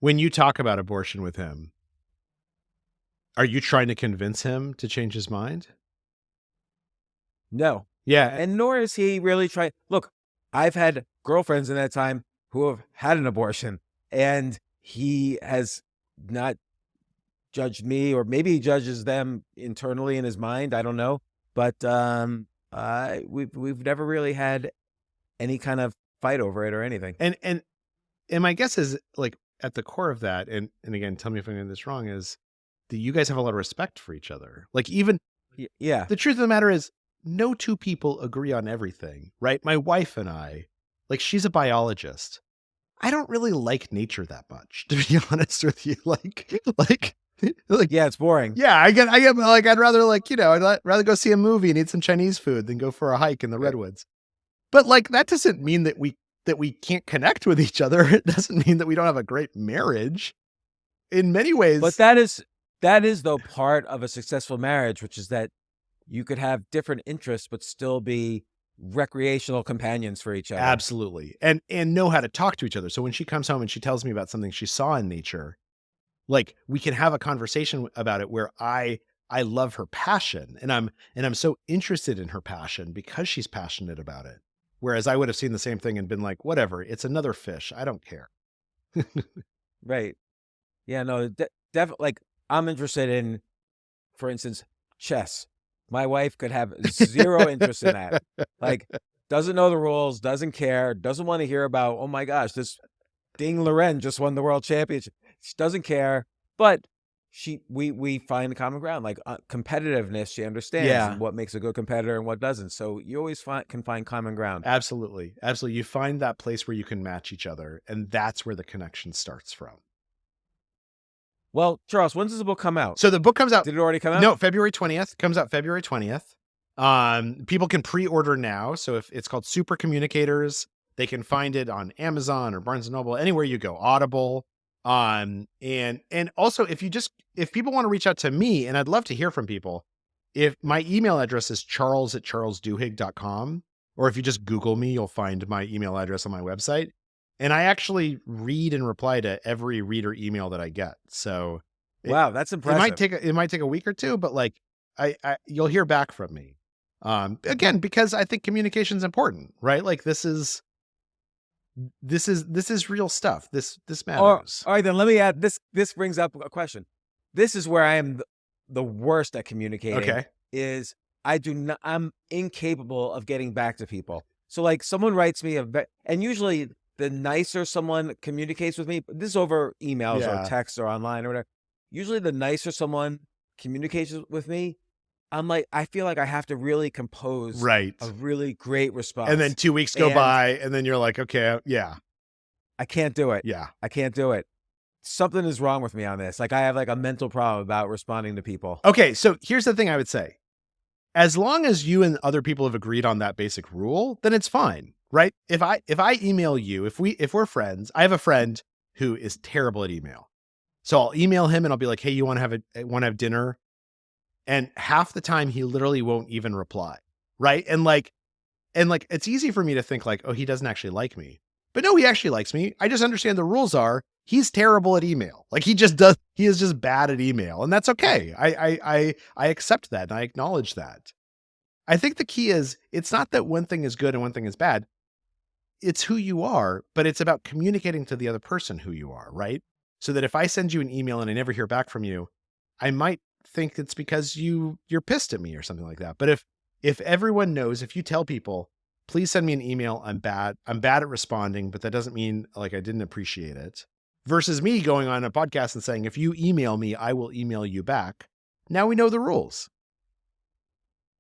when you talk about abortion with him, are you trying to convince him to change his mind? No. Yeah. And nor is he really trying. Look, I've had girlfriends in that time who have had an abortion, and he has not judged me, or maybe he judges them internally in his mind. I don't know. But we've never really had any kind of fight over it or anything. And my guess is like at the core of that, and again, tell me if I'm getting this wrong, is that you guys have a lot of respect for each other. Like even Yeah. the truth of the matter is no two people agree on everything, right? My wife and I, like she's a biologist. I don't really like nature that much, to be honest with you. Like, Yeah, it's boring. yeah, I get like, I'd rather like, I'd rather go see a movie and eat some Chinese food than go for a hike in the redwoods. But like, that doesn't mean that we can't connect with each other. It doesn't mean that we don't have a great marriage. In many ways. But that is though part of a successful marriage, which is that you could have different interests but still be recreational companions for each other. Absolutely. And know how to talk to each other. So when she comes home and she tells me about something she saw in nature, like we can have a conversation about it where I love her passion and I'm so interested in her passion because she's passionate about it. Whereas I would have seen the same thing and been like, whatever, it's another fish. I don't care. Right. Yeah, no, definitely. Like I'm interested in, for instance, chess. My wife could have zero interest in that. Like, doesn't know the rules, doesn't care, doesn't want to hear about, oh my gosh, this Ding Loren just won the world championship. She doesn't care, but we find common ground, like competitiveness. She understands Yeah. what makes a good competitor and what doesn't. So you always can find common ground. Absolutely. Absolutely. You find that place where you can match each other, and that's where the connection starts from. Well, Charles, when does the book come out? So the book comes out. Did it already come out? No, February 20th. Comes out February 20th. People can pre-order now. So if it's called Super Communicators, they can find it on Amazon or Barnes & Noble, anywhere you go, Audible. And also if people want to reach out to me, and I'd love to hear from people, if my email address is charles@charlesduhigg.com, or if you just Google me, you'll find my email address on my website. And I actually read and reply to every reader email that I get. So Wow, that's impressive. it might take a week or two, but like you'll hear back from me. Again, because I think communication is important, right? Like this is real stuff. This matters. All right, then let me add this. This brings up a question. This is where I am the worst at communicating. Okay. Is I'm incapable of getting back to people. So like someone writes me and usually the nicer someone communicates with me, this is over emails Yeah. or text or online or whatever. Usually the nicer someone communicates with me, I feel like I have to really compose Right. a really great response. And then 2 weeks go And- by, and then you're like, okay, yeah, I can't do it. yeah. I can't do it. Something is wrong with me on this. Like I have like a mental problem about responding to people. Okay, so here's the thing I would say. As long as you and other people have agreed on that basic rule, then it's fine, right? If I email you, if we're friends, I have a friend who is terrible at email. So I'll email him and I'll be like, hey, you want to have dinner? And half the time he literally won't even reply. Right. And like, it's easy for me to think like, oh, he doesn't actually like me. But no, he actually likes me. I just understand the rules are he's terrible at email. Like he is just bad at email. And that's okay. I accept that and I acknowledge that. I think the key is it's not that one thing is good and one thing is bad. It's who you are, but it's about communicating to the other person who you are, right? So that if I send you an email and I never hear back from you, I might think it's because you're pissed at me or something like that. But if everyone knows, if you tell people, please send me an email, I'm bad at responding, but that doesn't mean like I didn't appreciate it. Versus me going on a podcast and saying, if you email me, I will email you back. Now we know the rules.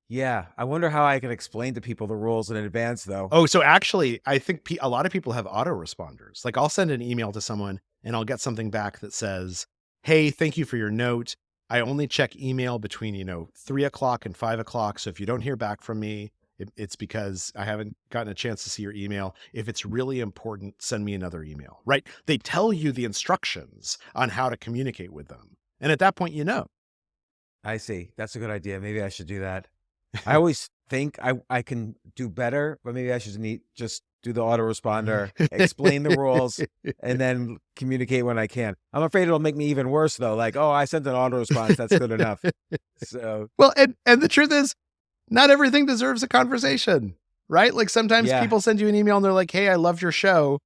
Yeah. I wonder how I can explain to people the rules in advance, though. Oh, so actually, I think a lot of people have autoresponders. Like I'll send an email to someone and I'll get something back that says, hey, thank you for your note. I only check email between, 3:00 and 5:00. So if you don't hear back from me, it's because I haven't gotten a chance to see your email. If it's really important, send me another email, right? They tell you the instructions on how to communicate with them. And at that point, I see. That's a good idea. Maybe I should do that. I always think I can do better, but maybe I should just do the autoresponder, explain the rules, and then communicate when I can. I'm afraid it'll make me even worse though. Like, oh, I sent an autoresponder. That's good enough. So, well, and the truth is, not everything deserves a conversation, right? Like sometimes people send you an email and they're like, hey, I loved your show.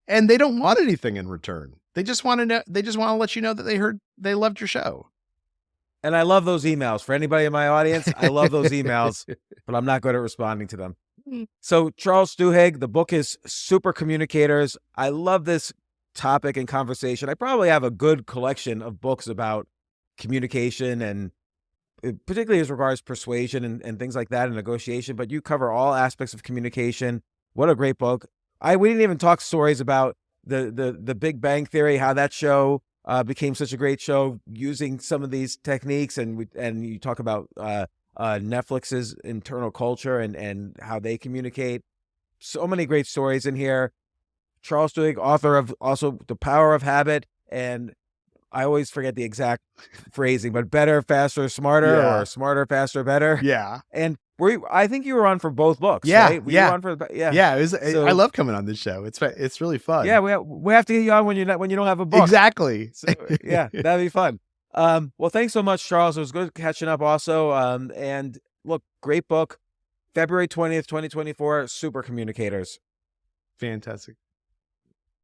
And they don't want anything in return. They just want to know, they just want to let you know that they loved your show. And I love those emails. For anybody in my audience, I love those emails, but I'm not good at responding to them. So Charles Duhigg, the book is Super Communicators. I love this topic and conversation. I probably have a good collection of books about communication and particularly as regards persuasion and things like that and negotiation, but you cover all aspects of communication. What a great book. We didn't even talk stories about the Big Bang Theory, how that show became such a great show using some of these techniques. And you talk about Netflix's internal culture and how they communicate. So many great stories in here. Charles Duhigg, author of also The Power of Habit, and I always forget the exact phrasing, but better, faster, smarter, or smarter, faster, better. Yeah. And I think you were on for both books, yeah, right? Yeah. You on for, Yeah. I love coming on this show. It's really fun. Yeah. We have to get you on when you don't have a book. Exactly. So, yeah, that'd be fun. Well, thanks so much, Charles. It was good catching up also. And look, great book. February 20th, 2024, Super Communicators. Fantastic.